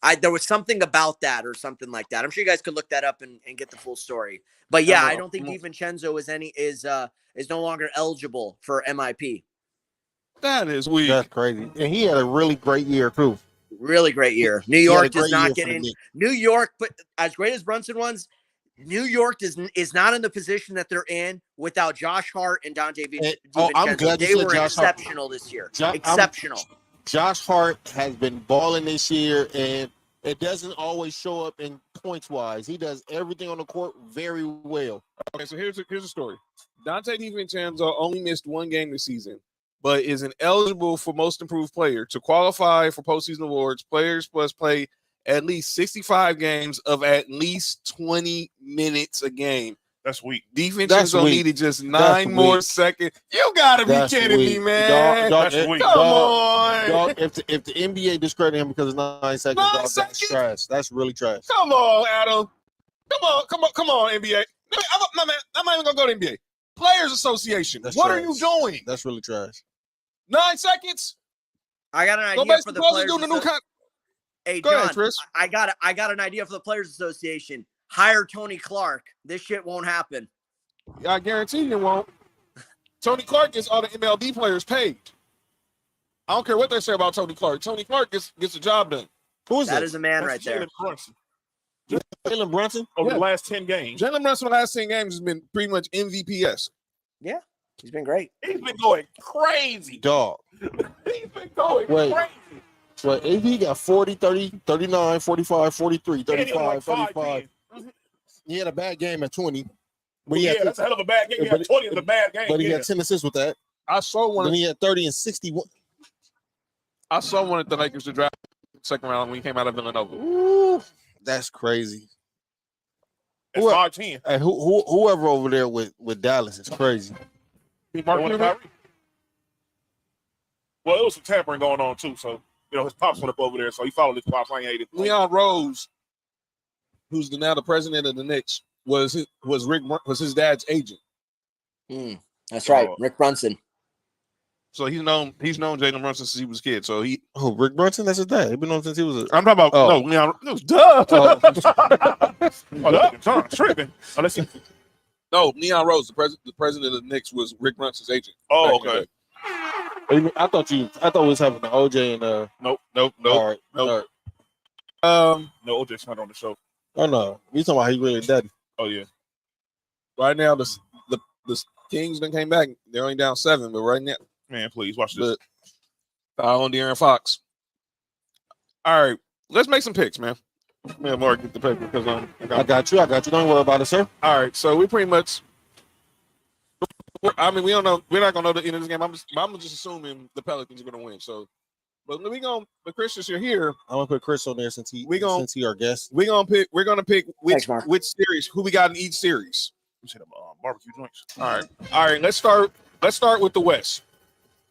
too. There was something about that or something like that. I'm sure you guys could look that up and get the full story. But yeah, I don't think DiVincenzo is no longer eligible for MIP. That is weird. That's crazy. And he had a really great year too. Really great year. New York does not get in. New York, but as great as Brunson was, New York is not in the position that they're in without Josh Hart and Dante DiVincenzo. I'm glad they were exceptional this year. Exceptional. Josh Hart has been balling this year, and it doesn't always show up in points wise. He does everything on the court very well. Okay, so here's a story. Dante DiVincenzo only missed 1 game this season, but is ineligible for Most Improved Player. To qualify for postseason awards, players must play at least 65 games of at least 20 minutes a game. That's weak. DiVincenzo needed just 9 more seconds. You gotta be kidding me, man. That's weak. Come on. Dog, if the NBA discredited him because of 9 seconds, that's trash. That's really trash. Come on, Adam. Come on, NBA. I'm not even gonna go to NBA. Players Association. What are you doing? That's really trash. 9 seconds. I got an idea for the Players Association. Hey, John, I got an idea for the Players Association. Hire Tony Clark. This shit won't happen. I guarantee you it won't. Tony Clark gets all the MLB players paid. I don't care what they say about Tony Clark. Tony Clark gets the job done. Who is that? That is a man right there. Jalen Brunson? Over the last 10 games. Jalen Brunson, the last 10 games, has been pretty much MVPs. Yeah, he's been great. He's been going crazy. Dog. He's been going crazy. Well, he got 40, 30, 39, 45, 43, 35, 35. He had a bad game at 20. But that's a hell of a bad game. He had 20 in the bad game. But he had 10 assists with that. I saw one. Then he had 30 and 61. I saw one at the Lakers to draft second round when he came out of Villanova. Ooh, that's crazy. It's 5-10. Hey, whoever over there with Dallas is crazy. Well, it was some tampering going on too, so his pops went up over there, so he followed his pops. Leon Rose, who's now the president of the Knicks, was his dad's agent. That's right, Rick Brunson. So he's known Jalen Brunson since he was a kid. So Rick Brunson, that's his dad. He's been known since he was. I'm talking about Leon. It was duh. John tripping. No, Leon Rose, the president of the Knicks, was Rick Brunson's agent. Oh, okay. I thought it was happening to OJ and Nope. All right. No, OJ's not on the show. Oh no, you talking about he really dead? Oh yeah. Right now the Kings then came back. They're only down 7, but right now, man, please watch this. Foul on De'Aaron Fox. All right, let's make some picks, man. Man, Mark, get the paper because I got you. Don't worry about it, sir. All right, so we pretty much. I mean, we don't know. We're not gonna know the end of this game. I'm just assuming the Pelicans are gonna win. So But Chris, since you're here, I'm gonna put Chris on there since he our guest. We're gonna pick which Thanks, series, who we got in each series. You said barbecue joints. All right. Let's start with the West.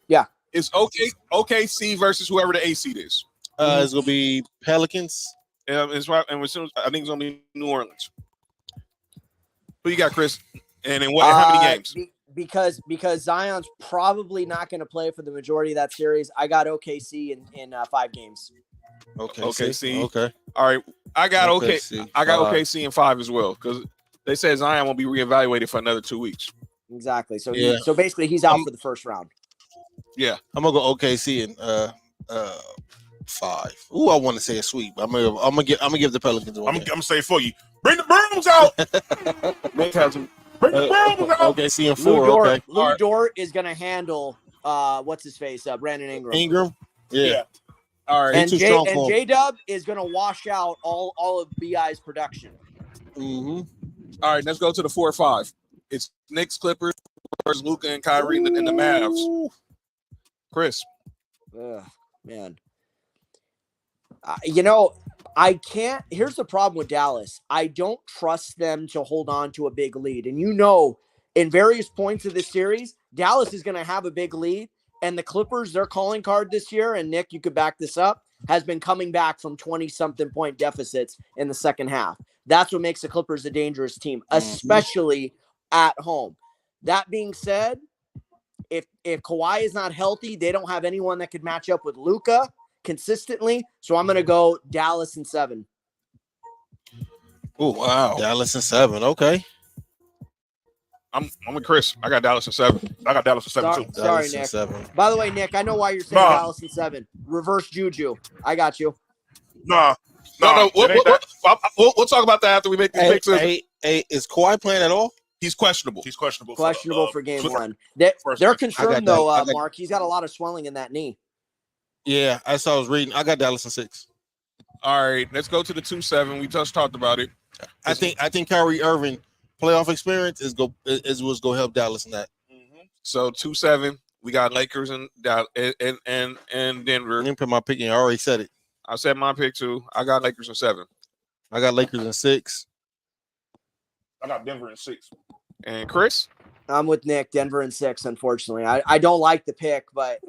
Yeah. It's OKC versus whoever the A seed is. It's gonna be Pelicans. It's right, and I think it's gonna be New Orleans. Who you got, Chris? And in what? How many games? Because Zion's probably not going to play for the majority of that series. I got OKC in 5 games. OKC. Okay. All right. I got OKC. I got OKC in 5 as well because they said Zion won't be reevaluated for another 2 weeks. Exactly. So Yeah. so basically he's out for the first round. Yeah. I'm gonna go OKC in 5. Ooh, I want to say a sweep. I'm gonna give the Pelicans one. I'm gonna say for you. Bring the brooms out. Bring the brooms out. OKC in 4. Okay. Lou Dort is going to handle what's his face, Brandon Ingram. Yeah. All right. And J-Dub is going to wash out all of BI's production. Mm-hmm. All right, let's go to the 4 or 5. It's Knicks, Clippers versus Luka and Kyrie and the Mavs. Chris. Man. I can't. Here's the problem with Dallas. I don't trust them to hold on to a big lead. And in various points of this series, Dallas is going to have a big lead. And the Clippers, their calling card this year, and Nick, you could back this up, has been coming back from 20-something point deficits in the second half. That's what makes the Clippers a dangerous team, especially at home. That being said, if Kawhi is not healthy, they don't have anyone that could match up with Luka consistently. So I'm going to go Dallas in 7. Oh, wow. Dallas in 7. Okay. I'm with Chris. I got Dallas in 7. I got Dallas in 7 too. Sorry, Nick. 7. By the way, Nick, I know why you're saying Dallas in 7. Reverse Juju. I got you. No. We'll talk about that after we make these picks. Hey, is Kawhi playing at all? He's questionable. Questionable for game 1. They're concerned, though, Mark. He's got a lot of swelling in that knee. Yeah, I was reading. I got Dallas in 6. All right, let's go to the 2-7. We just talked about it. I think Kyrie Irving playoff experience is what's gonna help Dallas in that. Mm-hmm. So 2-7, we got Lakers and Denver. I didn't put my pick in. I already said it. I said my pick too. I got Lakers in 7. I got Lakers in 6. I got Denver in 6. And Chris? I'm with Nick. Denver in 6. Unfortunately, I don't like the pick, but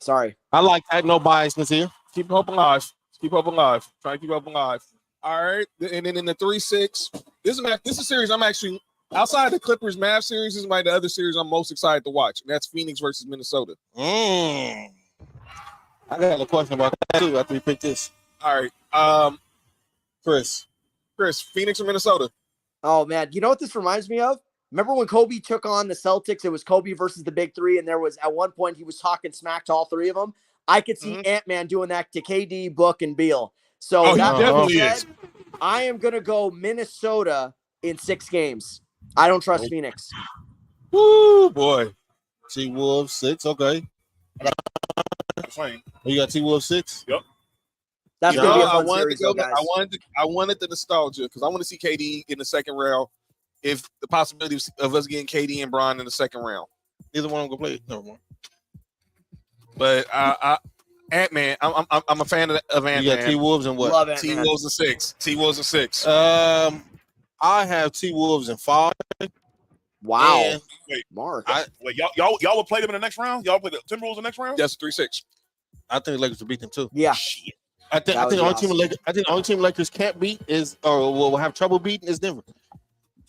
sorry. I like that. No biasness here. Keep hope alive. Try to keep hope alive. All right, and then in the 3-6, this is a series I'm actually outside the Clippers Mavs series. This is the other series I'm most excited to watch, and that's Phoenix versus Minnesota. I got a question about that too after we pick this. All right, Chris, Phoenix or Minnesota? Oh man, you know what this reminds me of? Remember when Kobe took on the Celtics? It was Kobe versus the Big Three, and there was at one point he was talking smack to all 3 of them. I could see Ant-Man doing that to KD, Book, and Beal. So that definitely is. I am going to go Minnesota in 6 games. I don't trust Phoenix. Woo, boy. T-Wolves 6, okay. You got T-Wolves 6? Yep. That's going to be a fun series, guys. I wanted the nostalgia because I want to see KD in the second round. If the possibility of us getting KD and Bron in the second round. Neither one of them going to play. Never mind. But Ant-Man, I'm a fan of Ant-Man. You got T-Wolves and what? Love Ant-Man. T-Wolves in 6. T-Wolves in 6. I have T-Wolves in 5. Wow. And wait, Mark. Y'all would play them in the next round? Y'all play the Timberwolves in the next round? Yes, 3-6. I think the Lakers will beat them too. Yeah. Shit. I think the only team Lakers can't beat is or will have trouble beating is Denver.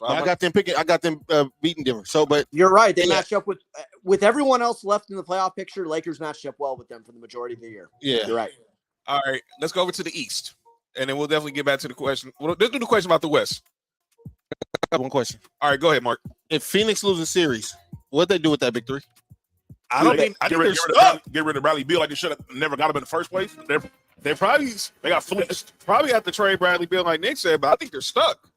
I got them beating Denver. So, but you're right. They match up with everyone else left in the playoff picture. Lakers matched up well with them for the majority of the year. Yeah, you're right. All right, let's go over to the East, and then we'll definitely get back to the question. Let's do the question about the West. I got one question. All right, go ahead, Mark. If Phoenix loses series, what they do with that big 3? I think get rid of Bradley Beal like they should have never got him in the first place. They got fleeced. Probably have to trade Bradley Beal, like Nick said, but I think they're stuck.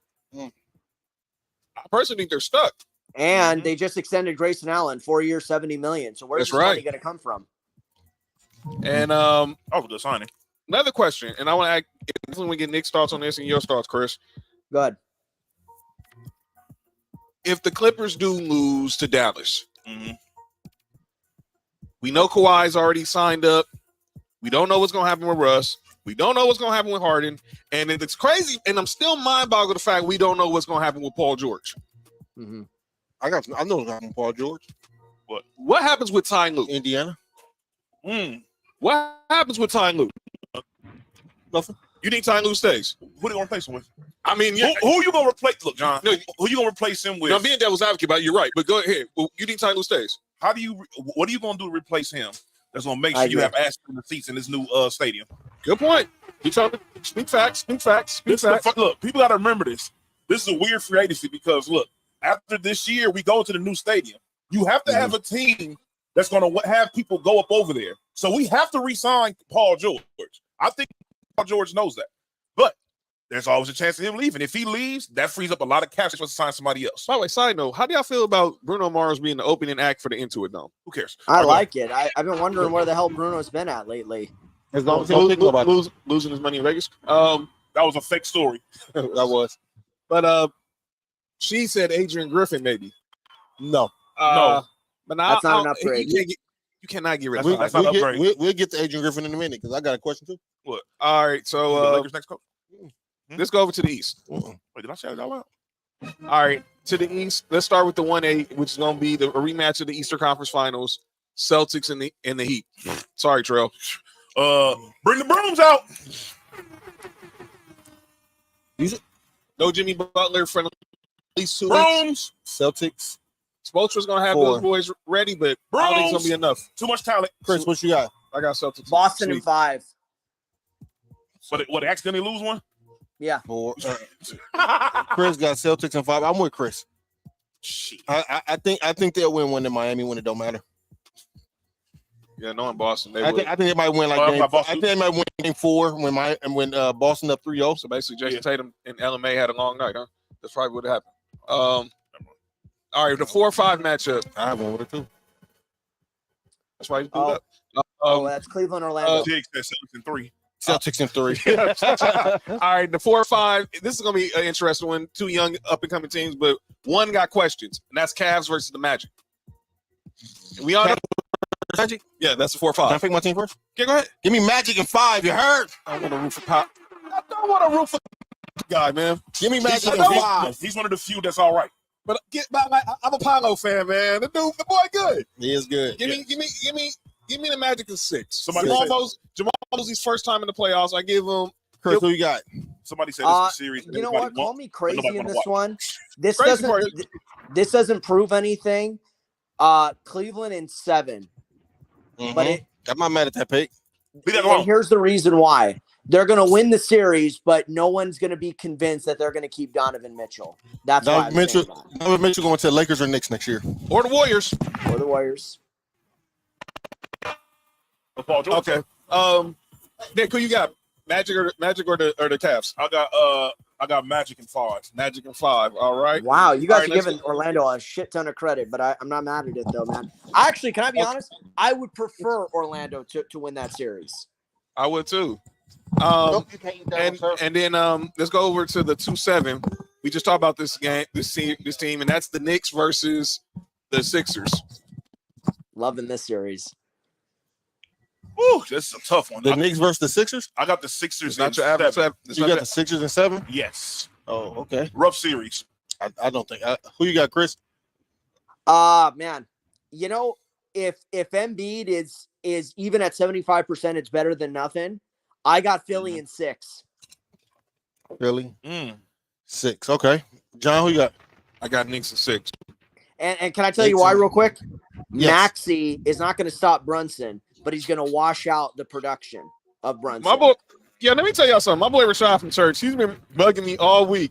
I personally think they're stuck. And they just extended Grayson Allen 4 years, $70 million. So where's this money going to come from? And good signing. Another question, and I want to ask, definitely want to get Nick's thoughts on this and your thoughts, Chris. Go ahead. If the Clippers do lose to Dallas, We know Kawhi's already signed up. We don't know what's going to happen with Russ. We don't know what's going to happen with Harden. And it's crazy. And I'm still mind-boggled the fact we don't know what's going to happen with Paul George. Mm-hmm. I know what's going to happen with Paul George. What happens with Ty Lue? Indiana. What happens with Ty Lue? Nothing. You think Ty Lue stays? Who are you gonna replace him with? I mean, who you gonna replace? Look, John. No, who you gonna replace him with? I'm being devil's advocate, but you're right. But go ahead. Well, you think Ty Lue stays? What are you gonna do to replace him? That's gonna make sure you have access to the seats in this new stadium. Good point. You talking? Speak facts. Look, people gotta remember this. This is a weird free agency because look, after this year, we go to the new stadium. You have to have a team that's gonna have people go up over there. So we have to re-sign Paul George. I think Paul George knows that. But there's always a chance of him leaving. If he leaves, that frees up a lot of cash to sign somebody else. By the way, side note, how do y'all feel about Bruno Mars being the opening act for the Intuit Dome? Who cares? I like it. I've been wondering where the hell Bruno's been at lately. Losing his money in Vegas. That was a fake story. That was. But she said Adrian Griffin maybe. No. No. But that's not an upgrade. You cannot get rid of that's not an upgrade. We'll get to Adrian Griffin in a minute because I got a question too. What? All right, so the Lakers next coach. Let's go over to the East. Wait, did I say that out loud? All right, to the East. Let's start with the 1A, which is going to be the rematch of the Eastern Conference Finals. Celtics and the Heat. Sorry, Trail. Bring the brooms out. No Jimmy Butler for at least 2 Brooms. Celtics. Spoelstra's going to have those boys ready, but I don't think it's going to be enough. Too much talent. Chris, what you got? I got Celtics. Boston in 5. But they accidentally lose one? Yeah. 4. Chris got Celtics in 5. I'm with Chris. I think they'll win one in Miami when it don't matter. Yeah, knowing Boston, I think they might win I think they might win game 4 when Boston up 3-0. So basically, Jason Tatum and LMA had a long night, huh? That's probably what happened. All right, the 4-5 matchup. I have one with it too. That's why you pulled up. That's Cleveland, Orlando. Jake said Celtics in 3. Celtics in 3. All right, the 4-5. This is going to be an interesting one. 2 young up-and-coming teams, but one got questions, and that's Cavs versus the Magic. We all know Magic? Yeah, that's the 4-5. Can I pick my team first? Yeah, go ahead. Give me Magic in 5. You heard? I want to root for Pop. I don't want to root for guy, man. Give me Magic in 5. He's one of the few that's all right. But I'm a Paolo fan, man. The boy good. He is good. Give me the Magic in 6. Jamal Mosey's first time in the playoffs. I give him. Chris, who you got? Somebody said this is a series. You know what? Call me crazy in this one. This Crazy doesn't prove anything. Cleveland in 7. Mm-hmm. But I'm not mad at that pick. And here's the reason why. They're going to win the series, but no one's going to be convinced that they're going to keep Donovan Mitchell. That's why Donovan Mitchell going to the Lakers or Knicks next year. Or the Warriors. Or the Warriors. Okay. Nick, who you got? Magic or the Cavs? I got Magic in 5. Magic in 5. All right. Wow, you guys are giving Orlando a shit ton of credit, but I'm not mad at it though, man. Actually, can I be honest? I would prefer Orlando to win that series. I would too. And then let's go over to the 2-7. We just talked about this team, and that's the Knicks versus the Sixers. Loving this series. Ooh, this is a tough one. The Knicks versus the Sixers? I got the Sixers in not your average 7. You got the Sixers in 7? Yes. Oh, okay. Rough series. I don't think. Who you got, Chris? Man, you know, if Embiid is even at 75%, it's better than nothing. I got Philly in 6. Philly? 6. Okay. John, who you got? I got Knicks in 6. And can I tell you why real quick? Yes. Maxey is not going to stop Brunson, but he's going to wash out the production of Brunson. My boy, let me tell y'all something. My boy Rashad from church, he's been bugging me all week.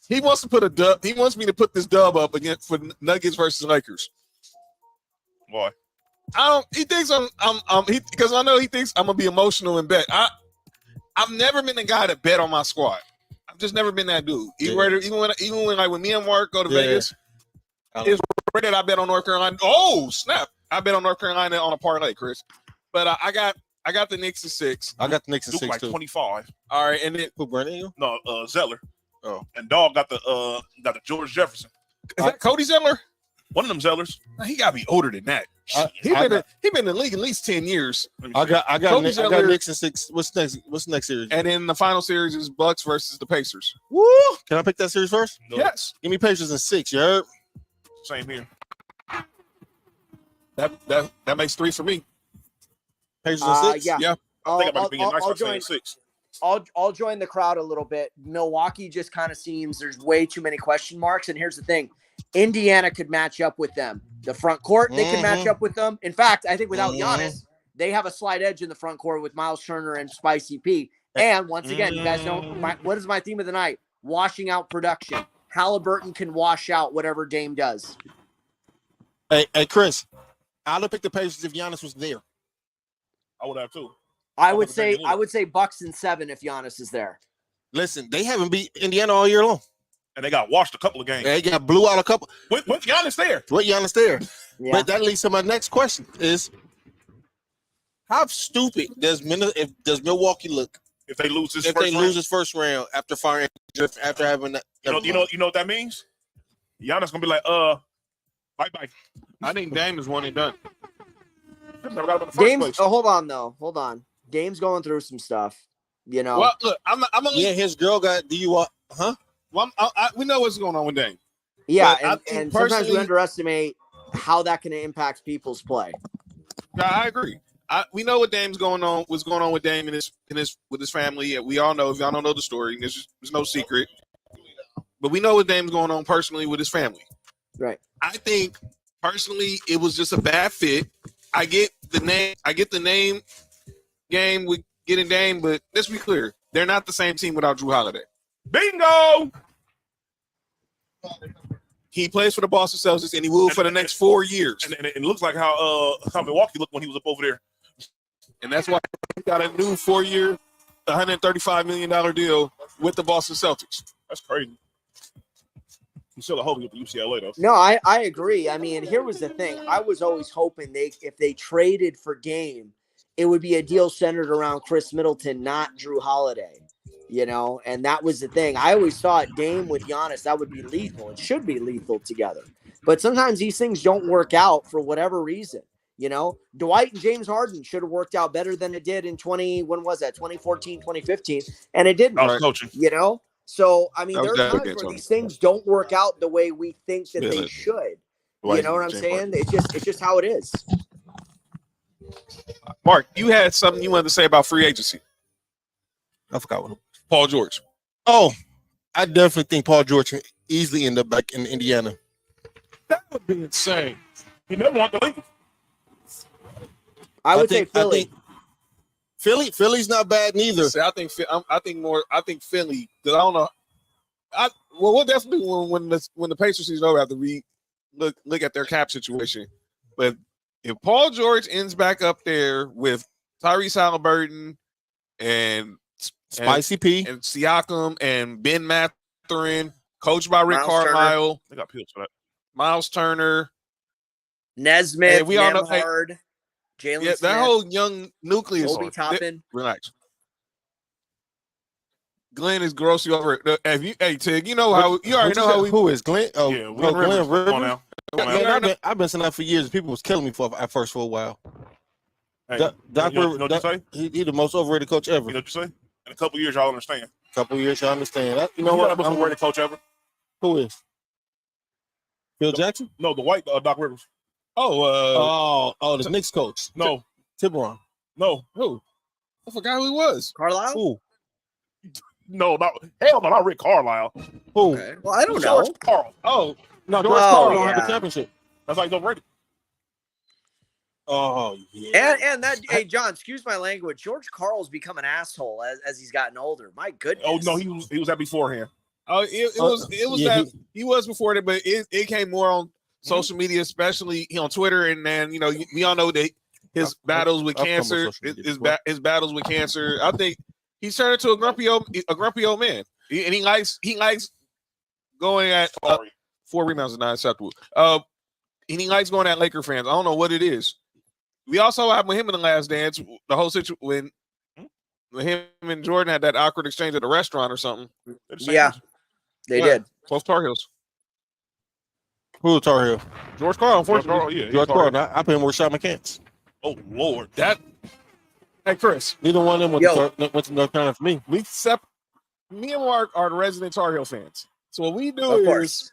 He wants to put a dub. He wants me to put this dub up against for Nuggets versus Lakers. Why? He thinks because I know he thinks I'm gonna be emotional and bet. I've never been the guy to bet on my squad. I've just never been that dude. Even when like when me and Mark go to Vegas, it's rare that I bet on North Carolina. Oh snap! I bet on North Carolina on a parlay, Chris. But I got the Knicks in 6. I got the Knicks in 6 like too. 25. All right, and then Who, Brandon? No, Zeller. Oh, And Dog got the George Jefferson. Is that Cody Zeller? One of them Zellers. He got to be older than that. He been in the league at least 10 years. I got Kobe Zeller- Knicks in 6. What's next? What's the next series? And then the final series is Bucks versus the Pacers. Woo! Can I pick that series first? No, Yes. Give me Pacers in 6. You heard? same here. That makes 3 for me. Pacers in 6. Yeah. Yeah. I think I'm about to be nice I'll by saying join. 6. I'll join the crowd a little bit. Milwaukee just kind of seems there's way too many question marks. And here's the thing: Indiana could match up with them. The front court, they can match up with them. In fact, I think without Giannis, they have a slight edge in the front court with Miles Turner and Spicy P. And once again, you guys know what is my theme of the night? Washing out production. Halliburton can wash out whatever Dame does. Hey, Chris, I would pick the Pacers if Giannis was there. I would have too. I would say Bucks in 7 if Giannis is there. Listen, they haven't beat Indiana all year long. And they got washed a couple of games. They got blew out a couple. With Giannis there. With Giannis there. Yeah. But that leads to my next question: is how stupid does Milwaukee look If they lose this if first they round, lose this first round after firing after having that? you know what that means? Giannis gonna be like, bye. I think Dame is one and done. Never got him in the first Dame's place. hold on. Dame's going through some stuff. You know. Well, look, I'm only. Yeah, his girl got DUI. Huh? Well, we know what's going on with Dame. Yeah, But I think and sometimes we personally- underestimate how that can impact people's play. Yeah, I agree. We know what Dame's going on. What's going on with Dame and with his family? We all know. If y'all don't know the story, there's no secret. But we know what Dame's going on personally with his family. Right. I think personally, it was just a bad fit. I get the name game with getting Dame, but let's be clear, they're not the same team without Drew Holiday. Bingo! He plays for the Boston Celtics, and he will for the next 4 years. And it looks like how Milwaukee looked when he was up over there. And that's why he got a new 4-year, $135 million deal with the Boston Celtics. That's crazy. He's still a hope with the UCLA though. No, I agree. I mean, here was the thing. I was always hoping if they traded for Dame, it would be a deal centered around Chris Middleton, not Drew Holiday. You know, and that was the thing. I always thought Dame with Giannis, that would be lethal. It should be lethal together. But sometimes these things don't work out for whatever reason. You know, Dwight and James Harden should have worked out better than it did in 2014, 2015, and it didn't. I was coaching. You know, so I mean, That was there are definitely times where Tony. these things don't work out the way we think that they Really? should. Dwight You know what I'm and James saying? Harden. It's just how it is. Mark, you had something you wanted to say about free agency. I forgot what. Paul George. Oh, I definitely think Paul George can easily end up back in Indiana. That would be insane. He never want to leave. I would say Philly. Philly's not bad neither. See, I think Philly, because I don't know. We'll definitely when the Pacers season over, have to look at their cap situation. But if Paul George ends back up there with Tyrese Halliburton and Spicy P. and Siakam and Ben Mathurin, coached by Rick Miles Carlisle, They got pills for that. Miles Turner, Nesmith, Hey, we all know- Nembhard, Jalen yeah, Smith, that whole young nucleus. Obi Toppin. Relax. Glenn is grossly over it. Hey Tig, you know how you already know how we. Who is Glenn? Oh, Yeah, Glenn Rivers. Come on now. Come on now. Man, I've been saying that for years. People was killing me at first for a while. Hey, Doc you know Rivers, what you say? he's the most overrated coach ever. You know what you say? In a couple years, y'all understand. Couple years, I understand that. You You know know what? the most overrated coach ever? Who is? Phil Jackson? No, the white Doc Rivers. The Knicks coach. No, Tiburon. no, Who? I forgot who he was. Carlisle. Who? no, not Rick Carlisle. Who? Okay. Well, I don't George know. Carl. Oh, No, George Oh, Carl don't have yeah. the championship. That's like overrated. Oh yeah. And that, hey, John, excuse my language. George Karl's become an asshole as he's gotten older. My goodness. Oh no, he was that beforehand. it was yeah, that he was before that, but it came more on social media, especially on Twitter, and then we all know that his battles with I've come on cancer, social media his battles with cancer. I think he's turned into a grumpy old man, and he likes going at Sorry. 4 rebounds is not acceptable. And he likes going at Laker fans. I don't know what it is. We also have with him in the Last Dance, the whole situation when him and Jordan had that awkward exchange at a restaurant or something. They're the same Yeah, person. they What? did. Both Tar Heels. Who Tar Heel? George Karl, unfortunately. Karl, yeah, George Tar Heel. Karl. I pay him with Rashad McCants. Oh Lord, that. Hey Chris, Neither one of them Yo. went to North Carolina for me. me and Mark are the resident Tar Heel fans. So what we do Of is course.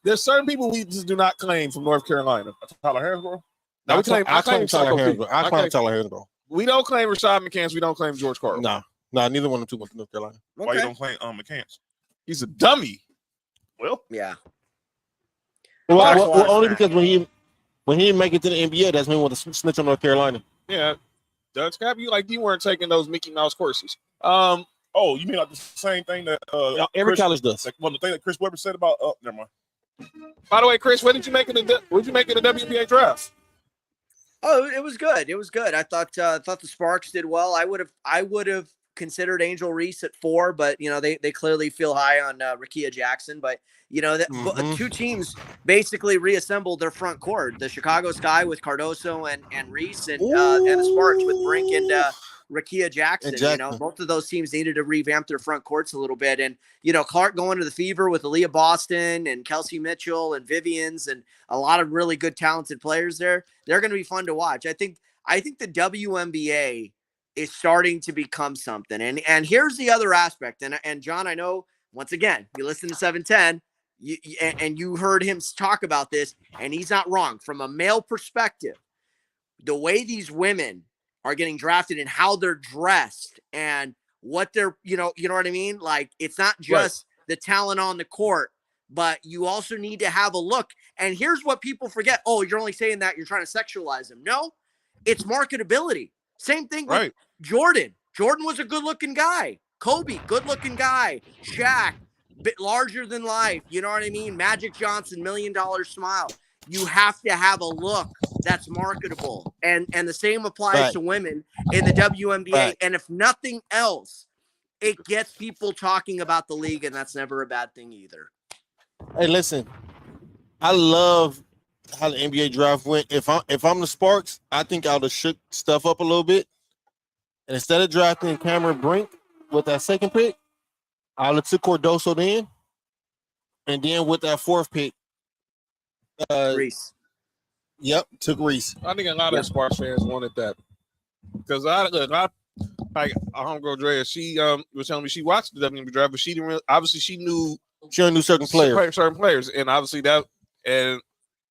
there's certain people we just do not claim from North Carolina. Tyler Harrisboro. No, I claim Tyler Psycho P. Harrisboro. I claim Tyler Harrisboro. We don't claim Rashad McCants. We don't claim George Karl. No, neither one of them two went to North Carolina. Why you don't claim McCants? He's a dummy. Well, Yeah. Well, only because when he didn't make it to the NBA, that's when he went to snitch on North Carolina. yeah. Doug Scap, you weren't taking those Mickey Mouse courses. Oh, you mean like the same thing that Every Chris, college does. the thing that Chris Webber said about? Oh, never mind. By the way, Chris, what did you make in the WNBA draft? Oh, it was good. It was good. I thought the Sparks did well. I would have considered Angel Reese at 4, but they clearly feel high on Rakia Jackson. But two teams basically reassembled their front court: the Chicago Sky with Cardoso and Reese, and the Sparks with Brink and Rakia Jackson. Exactly. Both of those teams needed to revamp their front courts a little bit. And Clark going to the Fever with Aaliyah Boston and Kelsey Mitchell and Vivians and a lot of really good talented players there. They're going to be fun to watch. I think the WNBA is starting to become something. And here's the other aspect. And John, I know once again you listen to 710. And you heard him talk about this, and he's not wrong. From a male perspective, the way these women are getting drafted and how they're dressed and what they're, you know what I mean? Like, it's not just the talent on the court, but you also need to have a look. And here's what people forget. Oh, you're only saying that you're trying to sexualize them. No, it's marketability. Same thing with Jordan. Jordan was a good-looking guy. Kobe, good-looking guy. Shaq, bit larger than life. You know what I mean? Magic Johnson, $1 million smile. You have to have a look that's marketable. And the same applies to women in the WNBA. And if nothing else, it gets people talking about the league, and that's never a bad thing either. Hey, listen, I love how the NBA draft went. If I'm the Sparks, I think I would have shook stuff up a little bit. And instead of drafting Cameron Brink with that second pick, I would have took Cardoso then. And then with that 4th pick, Reese. Yep, took Reese. I think a lot of Sparks fans wanted that because I like our homegirl Drea. She was telling me she watched the WNBA draft, but she didn't really. Obviously, she knew certain players, and obviously that. And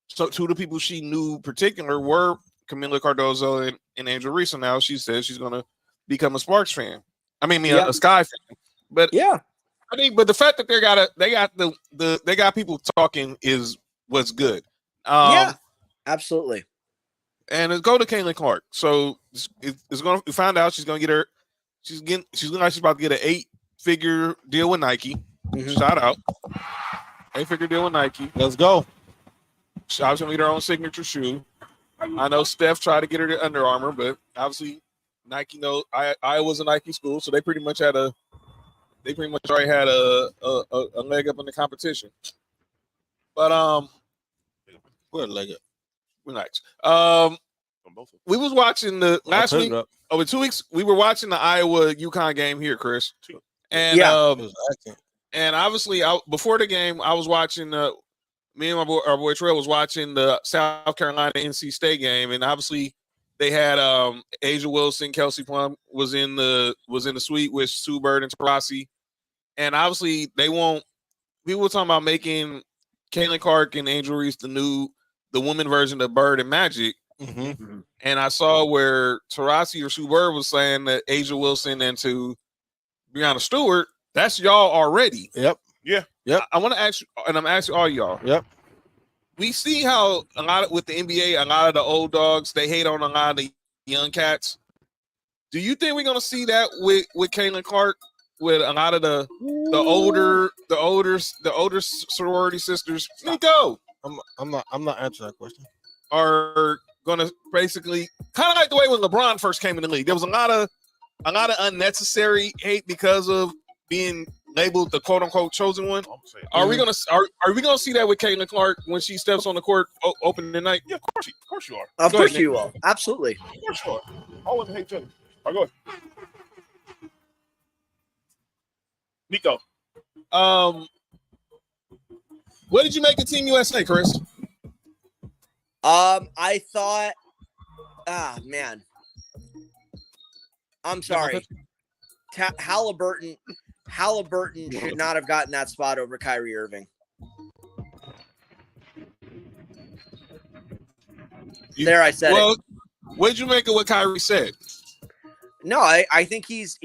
so, two of the people she knew in particular were Camello Cardoso and Angel Reese. And now she says she's going to become a Sparks fan. I mean, a Sky fan. But I think, but the fact that they got people talking is what's good. Absolutely. And it's go to Caitlin Clark. So it's going to find out she's going to get her. She's about to get an 8-figure deal with Nike. Mm-hmm. Shout out, 8-figure deal with Nike. Let's go. She's going to get her own signature shoe. I know Steph tried to get her to Under Armour, but obviously Nike knows Iowa's a Nike school, so they pretty much already had a leg up in the competition. But we're a leg up. We're nice. We was watching the last week. Over 2 weeks, we were watching the Iowa UConn game here, Chris. And and obviously, before the game, I was watching. Me and our boy Trey was watching the South Carolina NC State game, and obviously they had Asia Wilson, Kelsey Plum was in the suite with Sue Bird and Taurasi, and obviously people were talking about making Caitlin Clark and Angel Reese the woman version of Bird and Magic. Mm-hmm. And I saw where Taurasi or Sue Bird was saying that Asia Wilson and to Breanna Stewart, that's y'all already. Yep. Yeah. Yep. I want to ask you, and I'm asking all y'all. Yep. We see how with the NBA, a lot of the old dogs, they hate on a lot of the young cats. Do you think we're gonna see that with Caitlin Clark, with a lot of the older sorority sisters? Nico, I'm not answering that question. Are gonna basically kind of like the way when LeBron first came in the league. There was a lot of unnecessary hate because of being labeled the quote unquote chosen one. Are we gonna see that with Caitlin Clark when she steps on the court opening night? Yeah, of course you are. Of course you will. Absolutely. Of course you are. All of them hate each other. All right, go ahead. Nico. What did you make of Team USA, Chris? I thought, man, I'm sorry. Halliburton should not have gotten that spot over Kyrie Irving. There, I said it. What did you make of what Kyrie said? No, I think he's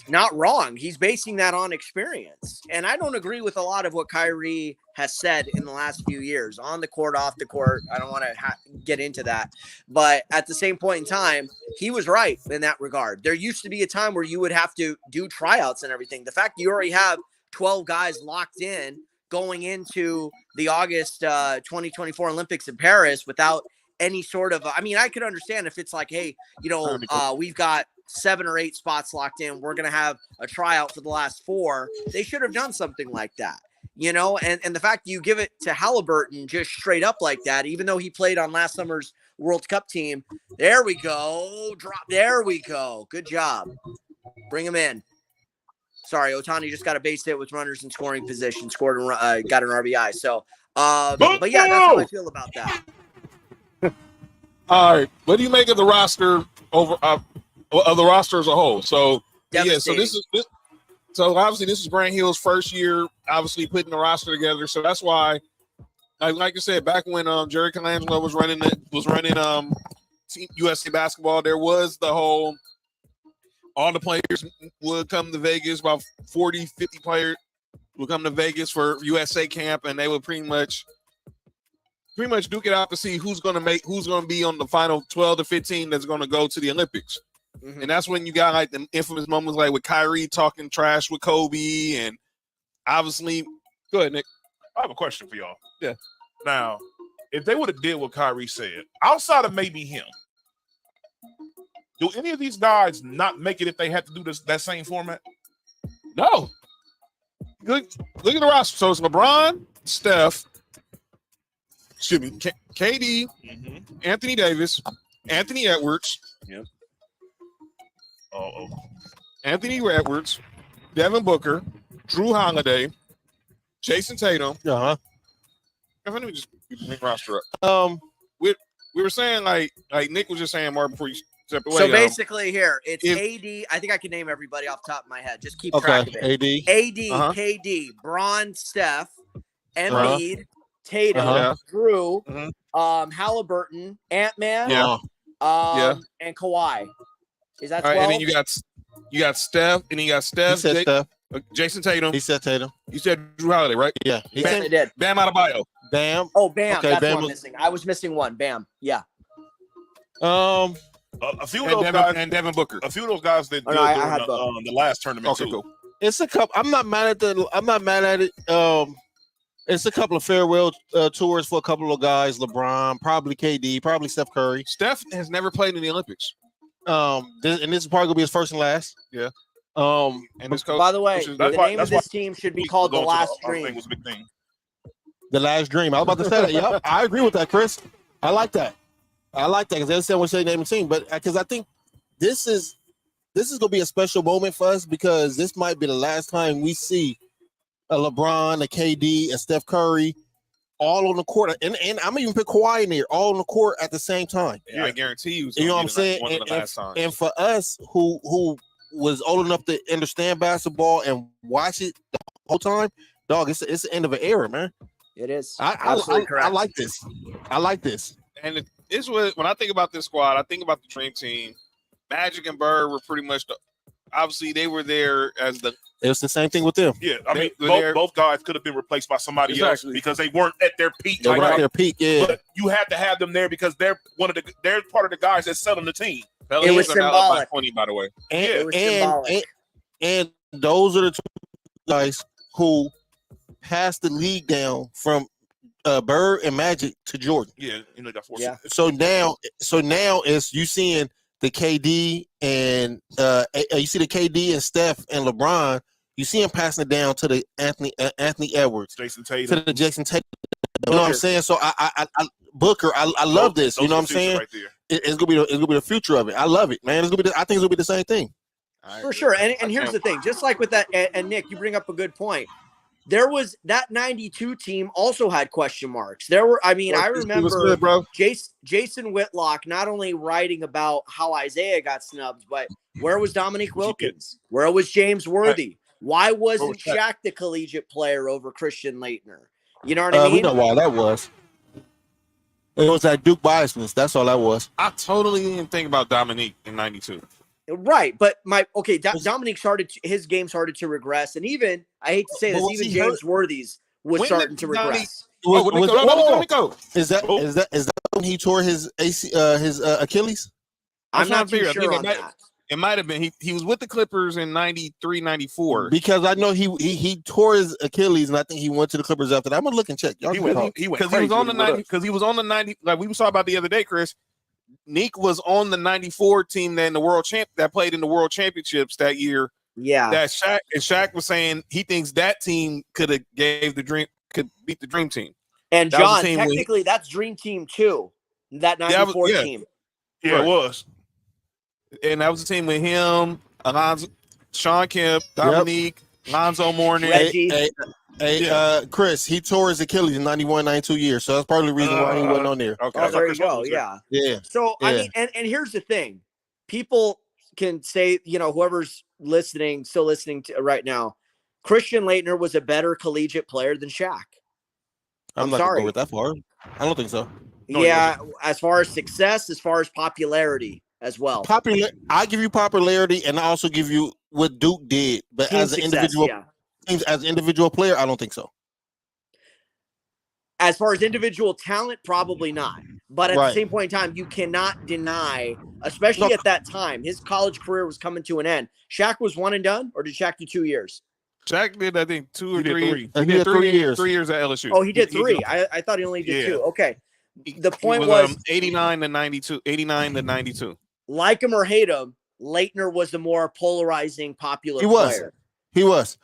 not wrong. He's basing that on experience. And I don't agree with a lot of what Kyrie has said in the last few years, on the court, off the court. I don't want to get into that. But at the same point in time, he was right in that regard. There used to be a time where you would have to do tryouts and everything. The fact you already have 12 guys locked in going into the August 2024 Olympics in Paris without any sort of, I mean, I could understand if it's like, hey, we've got 7 or 8 spots locked in. We're going to have a tryout for the last 4. They should have done something like that, and the fact you give it to Halliburton just straight up like that, even though he played on last summer's World Cup team. There we go. There we go. Good job. Bring him in. Sorry, Otani just got a base hit with runners in scoring position, got an RBI. So, but yeah, that's how I feel about that. All right. What do you make of the roster of the roster as a whole? So so obviously this is Grant Hill's first year, obviously putting the roster together. So that's why, like I said, back when Jerry Colangelo was running Team USA basketball, there was the whole all the players would come to Vegas, about 40, 50 players would come to Vegas for USA camp, and they would pretty much duke it out to see who's going to be on the final 12 to 15 that's going to go to the Olympics. Mm-hmm. And that's when you got like the infamous moments like with Kyrie talking trash with Kobe, and obviously, go ahead, Nick. I have a question for y'all. Yeah. Now, if they would have did what Kyrie said, outside of maybe him, do any of these guys not make it if they had to do that same format? No. Look at the roster. So it's LeBron, Steph, KD, Anthony Davis, Anthony Edwards. Yep. Anthony Edwards, Devin Booker, Drew Holiday, Jason Tatum. Uh-huh. Let me just bring roster up. We were saying like Nick was just saying, Mark, before you step away. So basically here, it's AD. I think I can name everybody off the top of my head. Just keep track of it. AD, KD, Bron, Steph, Embiid, Tatum, Drew, Halliburton, Ant-Man, and Kawhi. Is that 12? And then you got Steph, and you got Steph. He said Steph. Jason Tatum. He said Tatum. You said Drew Holiday, right? Yeah. He did. Bam Adebayo. Bam. Oh, Bam. Okay, that's Bam what I'm missing. I was missing one. Bam. Yeah. A few of those guys and Devin Booker. A few of those guys that did the last tournament too. Cool. It's a couple. I'm not mad at it. It's a couple of farewell tours for a couple of guys. LeBron, probably KD, probably Steph Curry. Steph has never played in the Olympics. This is probably gonna be his first and last. Yeah. And this coach, by the way, the name of this team should be called The Last Dream. Was a big thing. The Last Dream. I was about to say that. Yep, I agree with that, Chris. I like that because they said what they name the team, but because I think this is gonna be a special moment for us because this might be the last time we see a LeBron, a KD, and Steph Curry all on the court, and I'm gonna even put Kawhi in there, all on the court at the same time. Yeah, I guarantee you. You know what I'm saying? And for us who was old enough to understand basketball and watch it the whole time, dog, it's the end of an era, man. It is. I like this. I like this. And it's what when I think about this squad, I think about the Dream Team. Magic and Bird were pretty much obviously they were there as the. It was the same thing with them. Yeah, I mean, both guys could have been replaced by somebody else because they weren't at their peak. They weren't at their peak, yeah. But you had to have them there because they're part of the guys that sell them the team. It was symbolic. 20, by the way. And those are the two guys who passed the league down from Bird and Magic to Jordan. Yeah, that's So now it's you seeing the KD and you see the KD and Steph and LeBron. You see him passing it down to the Anthony Edwards, Jason Tatum, to the Jason Tatum. You know what I'm saying? So I Booker, I love this. You know what I'm saying? Right there. It's gonna be the future of it. I love it, man. I think it's gonna be the same thing. For sure. And here's the thing, just like with that, and Nick, you bring up a good point. there was that 92 team also had question marks. There were, I mean, I remember good, bro. Jason Whitlock not only writing about how Isaiah got snubbed, but where was Dominique Wilkins? Where was James Worthy? Why wasn't Shaq the collegiate player over Christian Laettner? You know what I mean? We know why that was. It was that Duke biasness. That's all that was. I totally didn't think about Dominique in '92. Right, but Dominique his game started to regress, and even I hate to say this, even James Worthy's was starting to regress. Let me go. Is that when he tore his Achilles? I'm not too sure on that. It might have been. He was with the Clippers in 93, 94. Because I know he tore his Achilles, and I think he went to the Clippers after that. I'm gonna look and check. He went because he was on the 90. Because he was on the 90. Like we saw about the other day, Chris. Neek was on the 94 team that played in the World Championships that year. Yeah. That Shaq was saying he thinks that team could beat the Dream Team. And John, technically that's Dream Team too. That 94 team. Yeah, right. It was. And that was the team with him, Alonzo, Sean Kemp, Dominique, Lonzo Mourning. Chris, he tore his Achilles in 91, 92 years. So that's probably the reason why he wasn't on there. Okay. Oh, there you go. Yeah. So, I mean, and here's the thing. People can say, whoever's still listening to right now, Christian Laettner was a better collegiate player than Shaq. I'm not going to go with that far. I don't think so. No, yeah, as far as success, as far as popularity as well. I give you popularity, and I also give you what Duke did. But team as an success, individual player, I don't think so. As far as individual talent, probably not. But at the same point in time, you cannot deny, especially at that time, his college career was coming to an end. Shaq was one and done, or did Shaq do 2 years? Shaq did, I think, 2 or 3. He did 3 years. 3 years at LSU. Oh, he did 3. I thought he only did 2. Okay. The point was 89 to 92. 89 to 92. Like him or hate him, Laettner was the more polarizing, popular player. He was.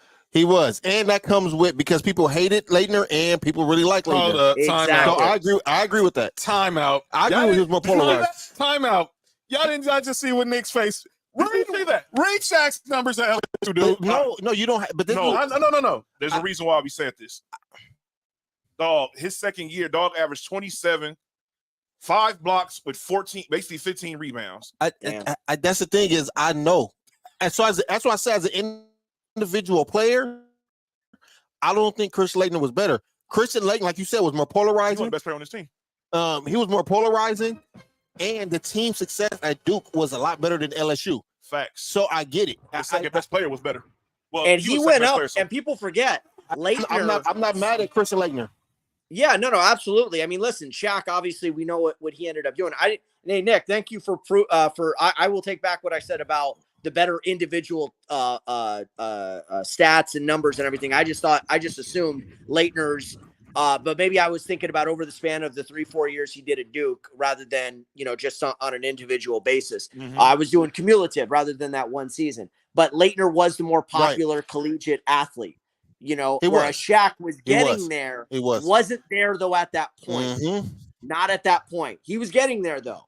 And that comes with because people hated Laettner and people really like Laettner. Exactly. So I agree with that. Timeout. I agree with he was more polarized. Timeout. Y'all didn't just see what Nick's face. Read Shaq's numbers at LSU, dude. No, you don't. But no. There's a reason why we said this. Dog, his second year, dog averaged 27, 5 blocks with 15 rebounds. That's the thing is I know. And so that's why I said as an individual player, I don't think Christian Laettner was better. Christian Laettner, like you said, was more polarizing. He was the best player on his team. He was more polarizing, and the team success at Duke was a lot better than LSU. Facts. So I get it. The second best player was better. Well, and he went up, and people forget. Laettner, I'm not mad at Christian Laettner. Yeah, no, absolutely. I mean, listen, Shaq, obviously, we know what he ended up doing. Hey, Nick, thank you for I will take back what I said about the better individual stats and numbers and everything. I just assumed Laettner's, but maybe I was thinking about over the span of the 3-4 years he did at Duke rather than, just on an individual basis. Mm-hmm. I was doing cumulative rather than that one season. But Laettner was the more popular collegiate athlete. Whereas Shaq was getting there. He wasn't there though at that point. Mm-hmm. Not at that point. He was getting there though.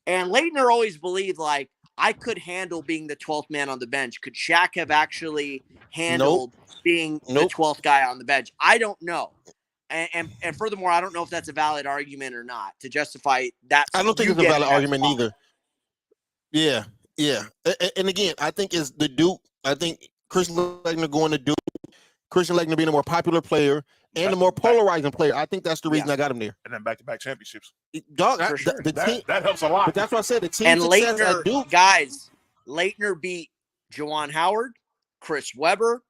And Laettner always believed like I could handle being the 12th man on the bench. Could Shaq have actually handled being the 12th guy on the bench? I don't know. And furthermore, I don't know if that's a valid argument or not to justify that. I don't think it's a valid argument either. Yeah. And again, I think it's the Duke. I think Christian Laettner going to Duke. Christian Laettner being a more popular player and a more polarizing player. I think that's the reason I got him there. And then back-to-back championships. Dog, sure. the team, that helps a lot. But that's what I said. The team and success Laettner, at Duke. Guys, Laettner beat Juwan Howard, Chris Webber,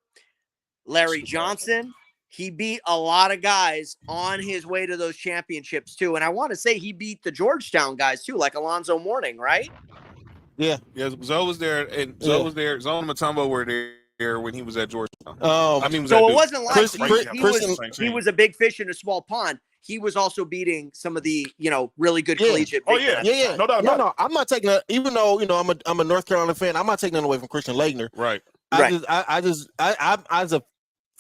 Larry Johnson. He beat a lot of guys on his way to those championships too. And I want to say he beat the Georgetown guys too, like Alonzo Mourning, right? Yeah. Zoe was there, and Zoe was there. Zoe and Mutombo were there when he was at Georgetown. So it wasn't like he was a big fish in a small pond. He was also beating some of the really good collegiate. Yeah. No. I'm not taking that. Even though I'm a North Carolina fan, I'm not taking that away from Christian Laettner. Right. I as a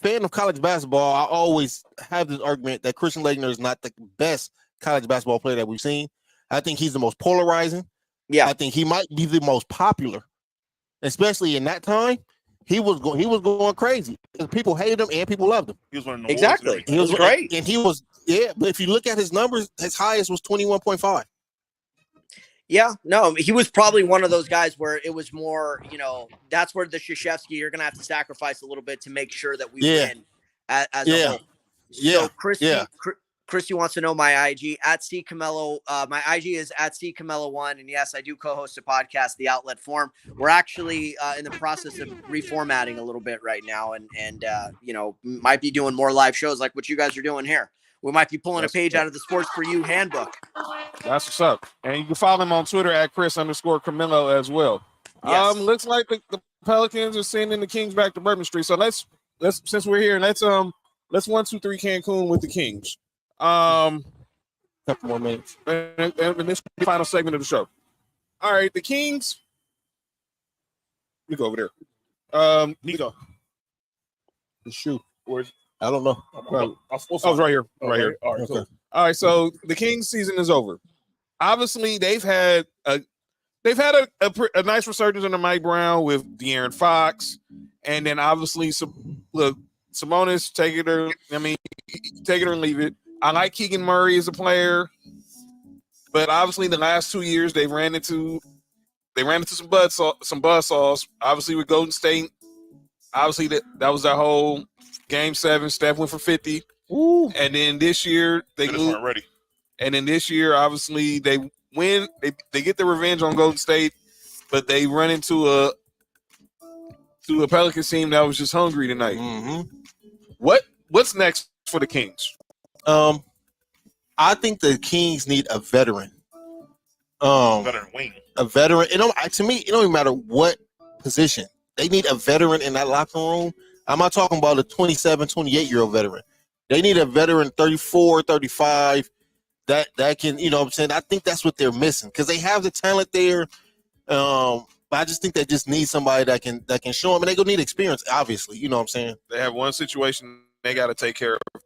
fan of college basketball, I always have this argument that Christian Laettner is not the best college basketball player that we've seen. I think he's the most polarizing. Yeah. I think he might be the most popular, especially in that time. he was going crazy. People hated him and people loved him. He was winning awards. Exactly. And It was great. and he was But if you look at his numbers, his highest was 21.5. Yeah, no, he was probably one of those guys where it was more, that's where the Krzyzewski, you're going to have to sacrifice a little bit to make sure that we win as a whole. So Christy wants to know my IG at C Camello. My IG is at C Camello1. And yes, I do co-host a podcast, The Outlet Forum. We're actually in the process of reformatting a little bit right now and might be doing more live shows like what you guys are doing here. We might be pulling a page out of the Sports4U handbook. That's what's up. And you can follow him on Twitter at Chris_Camello as well. Yes. Looks like the Pelicans are sending the Kings back to Bourbon Street. So let's since we're here, let's 1, 2, 3 Cancun with the Kings. Couple more minutes. And this is the final segment of the show. All right, the Kings. We go over there. Nico. The shoe. Where's I don't know. I was right here. Right here. All right, Okay. cool. All right, so the Kings season is over. Obviously, they've had a nice resurgence under Mike Brown with De'Aaron Fox, and then obviously Sabonis, take it or leave it. I like Keegan Murray as a player, but obviously the last 2 years they ran into some buzzsaws. Obviously with Golden State, obviously that was that whole Game 7. Steph went for 50. Ooh. And then this year They just weren't ready. And then this year, obviously, they win. They get the revenge on Golden State, but they run into a Pelicans team that was just hungry tonight. Mm-hmm. What's next for the Kings? I think the Kings need a veteran. Veteran wing. A veteran. To me, it don't even matter what position. They need a veteran in that locker room. I'm not talking about a 27, 28-year-old veteran. They need a veteran 34, 35 that can, what I'm saying? I think that's what they're missing because they have the talent there. But I just think they just need somebody that can show them, and they're going to need experience, obviously. You know what I'm saying? They have one situation they got to take care of.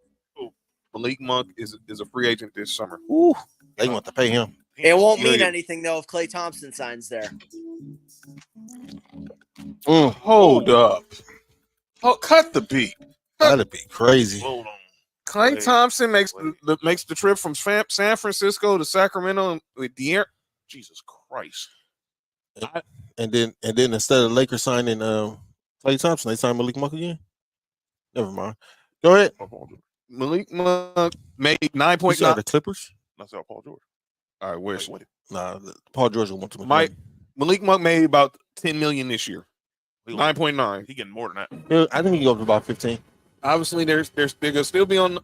Malik Monk is a free agent this summer. Ooh, they want to pay him. It won't mean anything, though, if Klay Thompson signs there. Hold up. Oh, cut the beat. That'd be crazy. Hold on. Klay Thompson makes the trip from San Francisco to Sacramento with De'Aaron. Jesus Christ. And then instead of Lakers signing Klay Thompson, they signed Malik Monk again. Never mind. Go ahead. Malik Monk made You 9.9. said the Clippers? That's not Paul George. All right, where's Nah, Paul George will want to make Malik Monk made about $10 million this year. He 9.9. He getting more than that. Yeah, I think he go up to about 15. Obviously, they're gonna still be on.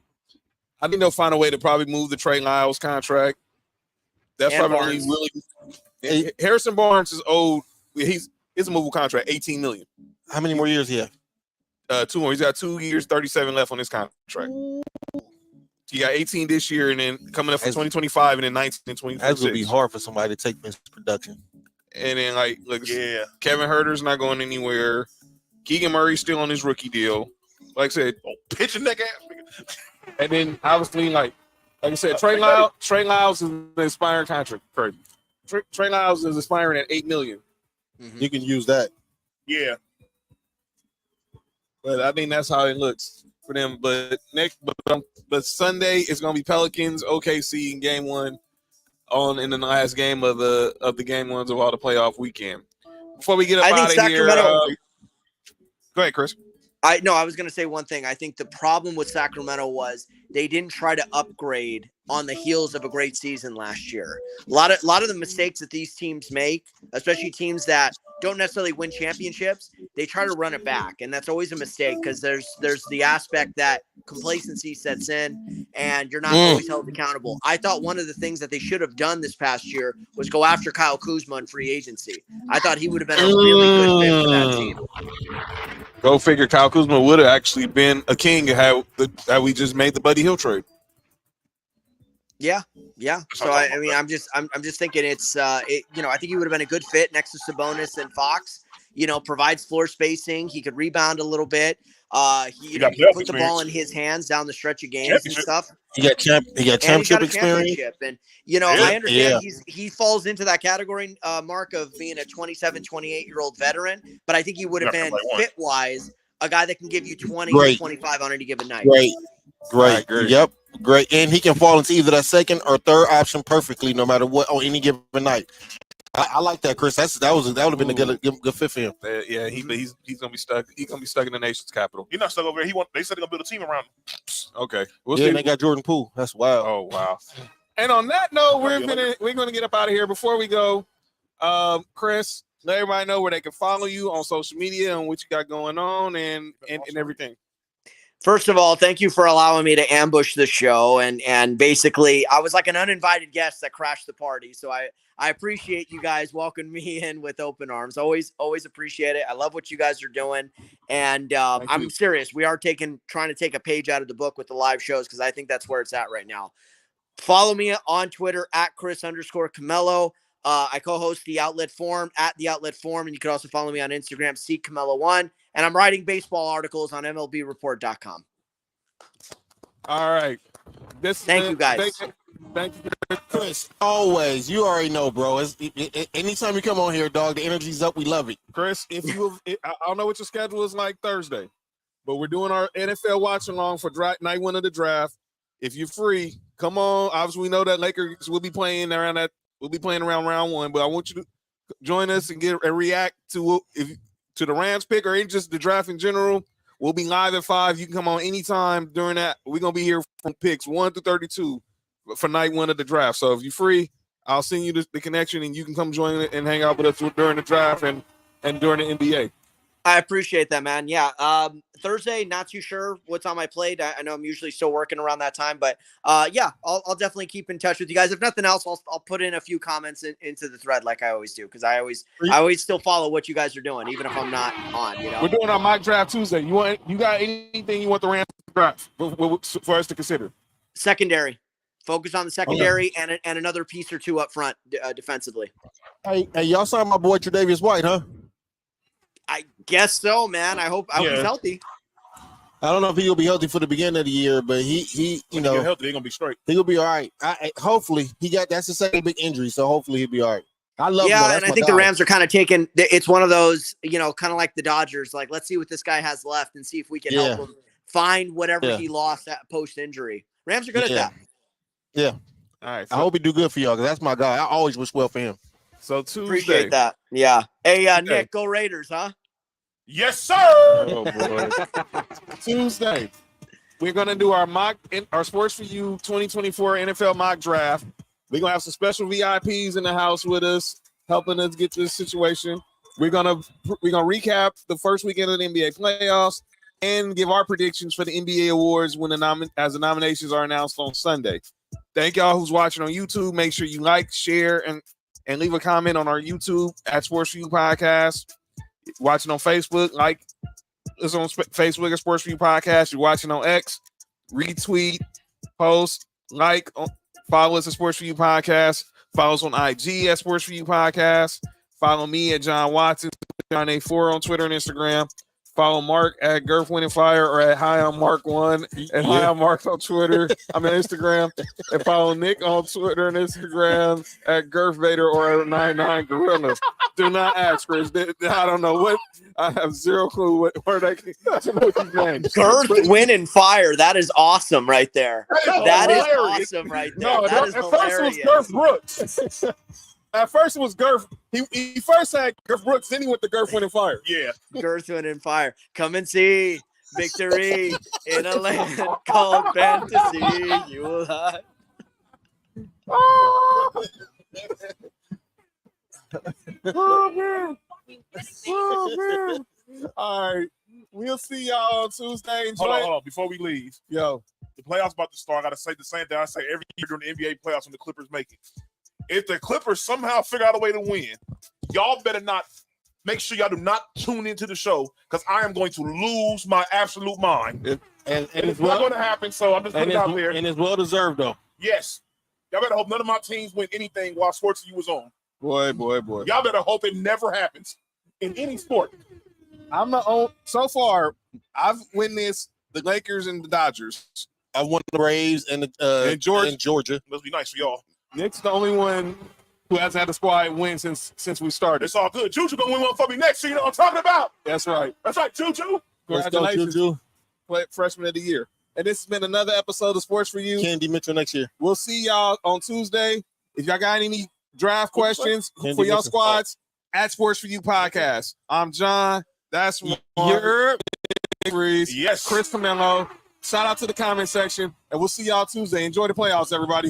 I think they'll find a way to probably move the Trey Lyles contract. That's And probably really. Harrison Barnes is old. He's a movable contract, $18 million. How many more years he have? 2 more. He's got 2 years, 37 left on his contract. He got 18 this year, and then coming up for 2025, and then 19 and 2026. That's gonna be hard for somebody to take this production. And then Yeah. Kevin Huerter's not going anywhere. Keegan Murray's still on his rookie deal. Like I said, Pitching that ass. and then obviously like I said, Trey Lyles is an expiring contract. Crazy. Trey Lyles is expiring at $8 million. Mm-hmm. You can use that. Yeah. But I think that's how it looks for them. But Sunday is going to be Pelicans OKC in Game 1 in the last game of the Game 1s of all the playoff weekend. Before we get up out of here, go ahead, Chris. I was going to say one thing. I think the problem with Sacramento was they didn't try to upgrade on the heels of a great season last year. A lot of the mistakes that these teams make, especially teams that don't necessarily win championships, they try to run it back, and that's always a mistake because there's the aspect that complacency sets in, and you're not always held accountable. I thought one of the things that they should have done this past year was go after Kyle Kuzma in free agency. I thought he would have been a really good fit for that team. Go figure. Kyle Kuzma would have actually been a king had we just made the Buddy Hield trade. Yeah. So I'm just thinking it's I think he would have been a good fit next to Sabonis and Fox. provides floor spacing. He could rebound a little bit. He got can playoff put the ball in experience. his hands down the stretch of games and stuff. He got And he got championship a experience. championship. And, Yeah. I understand he falls into that category, Mark, of being a 27, 28-year-old veteran. But I think he would have Yeah, been like one. fit-wise a guy that can give you 20 Great. to 25 on any given night. Great. I agree. Yep. Great. And he can fall into either that second or third option perfectly, no matter what, on any given night. I like that, Chris. That would have been a good fit for him. Yeah, he's gonna be stuck. He's gonna be stuck in the nation's capital. He's not stuck over there. They said they're gonna build a team around him. Okay, we'll Yeah, see. and they got Jordan Poole. That's wild. Oh wow! And on that note, we're gonna get up out of here. Before we go, Chris, let everybody know where they can follow you on social media and what you got going on and everything. First of all, thank you for allowing me to ambush the show. And basically, I was like an uninvited guest that crashed the party. So I appreciate you guys welcoming me in with open arms. Always appreciate it. I love what you guys are doing. And I'm serious. We are trying to take a page out of the book with the live shows because I think that's where it's at right now. Follow me on Twitter at Chris_Camello. I co-host the Outlet Forum at the Outlet Forum, and you can also follow me on Instagram, Camello1. And I'm writing baseball articles on MLBReport.com. All right. Thank you, guys. Thank you, Chris. Always, you already know, bro. Anytime you come on here, dog, the energy's up. We love it. Chris. I don't know what your schedule is like Thursday, but we're doing our NFL watch along for night one of the draft. If you're free, come on. Obviously, we know that Lakers will be playing around that. We'll be playing around round one, but I want you to join us and react to the Rams pick or just the draft in general. We'll be live at 5. You can come on anytime during that. We're gonna be here from picks 1 through 32 for night one of the draft. So if you're free, I'll send you the connection and you can come join it and hang out with us during the draft and during the NBA. I appreciate that, man. Yeah. Thursday, not too sure what's on my plate. I know I'm usually still working around that time, but yeah, I'll definitely keep in touch with you guys. If nothing else, I'll put in a few comments into the thread like I always do, because I always still follow what you guys are doing, even if I'm not on. We're doing our mock draft Tuesday. You got anything you want the Rams to draft for us to consider? Secondary. Focus on the secondary and another piece or two up front defensively. Hey, y'all saw my boy Tre'Davious White, huh? I guess so, man. I hope he's healthy. I don't know if he'll be healthy for the beginning of the year, but he Healthy, they're gonna be straight. He'll be all right. Hopefully, that's the second big injury, so hopefully he'll be all right. I love him. Yeah, and I think the Rams are kind of taking. It's one of those, kind of like the Dodgers. Like, let's see what this guy has left and see if we can help him find whatever he lost at post injury. Rams are good at that. Yeah. All right. I hope he do good for y'all because that's my guy. I always wish well for him. So Tuesday. Appreciate that. Yeah. Hey, Nick, go Raiders, huh? Yes, sir. Oh boy. Tuesday, we're gonna do our Sports4U 2024 NFL mock draft. We're gonna have some special VIPs in the house with us, helping us get this situation. We're gonna recap the first weekend of the NBA playoffs and give our predictions for the NBA awards as the nominations are announced on Sunday. Thank y'all who's watching on YouTube. Make sure you like, share, and leave a comment on our YouTube at Sports4U Podcast. Watching on Facebook, like us on Facebook at Sports4U Podcast. You're watching on X, retweet, post, follow us at Sports4U Podcast. Follow us on IG at Sports4U Podcast. Follow me at John Watson, John A4 on Twitter and Instagram. Follow Mark at Gurf Winning Fire or at Hi I'm Mark 1 and Hi I'm Mark on Twitter. I'm on Instagram. And follow Nick on Twitter and Instagram at Gurf Vader or at 99 Gorilla. Do not ask, Chris. I don't know what. I have zero clue where they can. Gurf Winning Fire. That is awesome right there. That is awesome right there. No, that is hilarious. First it was Gurf Brooks. At first it was Gurf. He first had Gurf Brooks, then he went to Gurf Winning Fire. Yeah. Gurf Winning Fire. Come and see victory in a land called fantasy. You will hide. Oh man. All right. We'll see y'all on Tuesday. Hold on. Before we leave, yo, the playoffs about to start. I gotta say the same thing I say every year during the NBA playoffs when the Clippers make it. If the Clippers somehow figure out a way to win, y'all better not make sure y'all do not tune into the show because I am going to lose my absolute mind. And it's not going to happen, so I'm just putting it out there. And it's well deserved, though. Yes. Y'all better hope none of my teams win anything while Sports4U was on. Boy. Y'all better hope it never happens. in any sport. I'm the only. So far, I've witnessed the Lakers and the Dodgers. I won the Braves and And Georgia. Must be nice for y'all. Nick's the only one who hasn't had the squad win since we started. It's all good. Juju gonna win one for me next year. You know what I'm talking about? That's right. That's right, Juju. Let's go, Congratulations, Juju. freshman of the year. And this has been another episode of Sports for You. Candy Mitchell next year. We'll see y'all on Tuesday. If y'all got any draft questions Candy for y'all Mitchell. squads, at Sports for You podcast. I'm John. That's You're Freeze. Yes. Chris Camello. Shout out to the comment section, and we'll see y'all Tuesday. Enjoy the playoffs, everybody.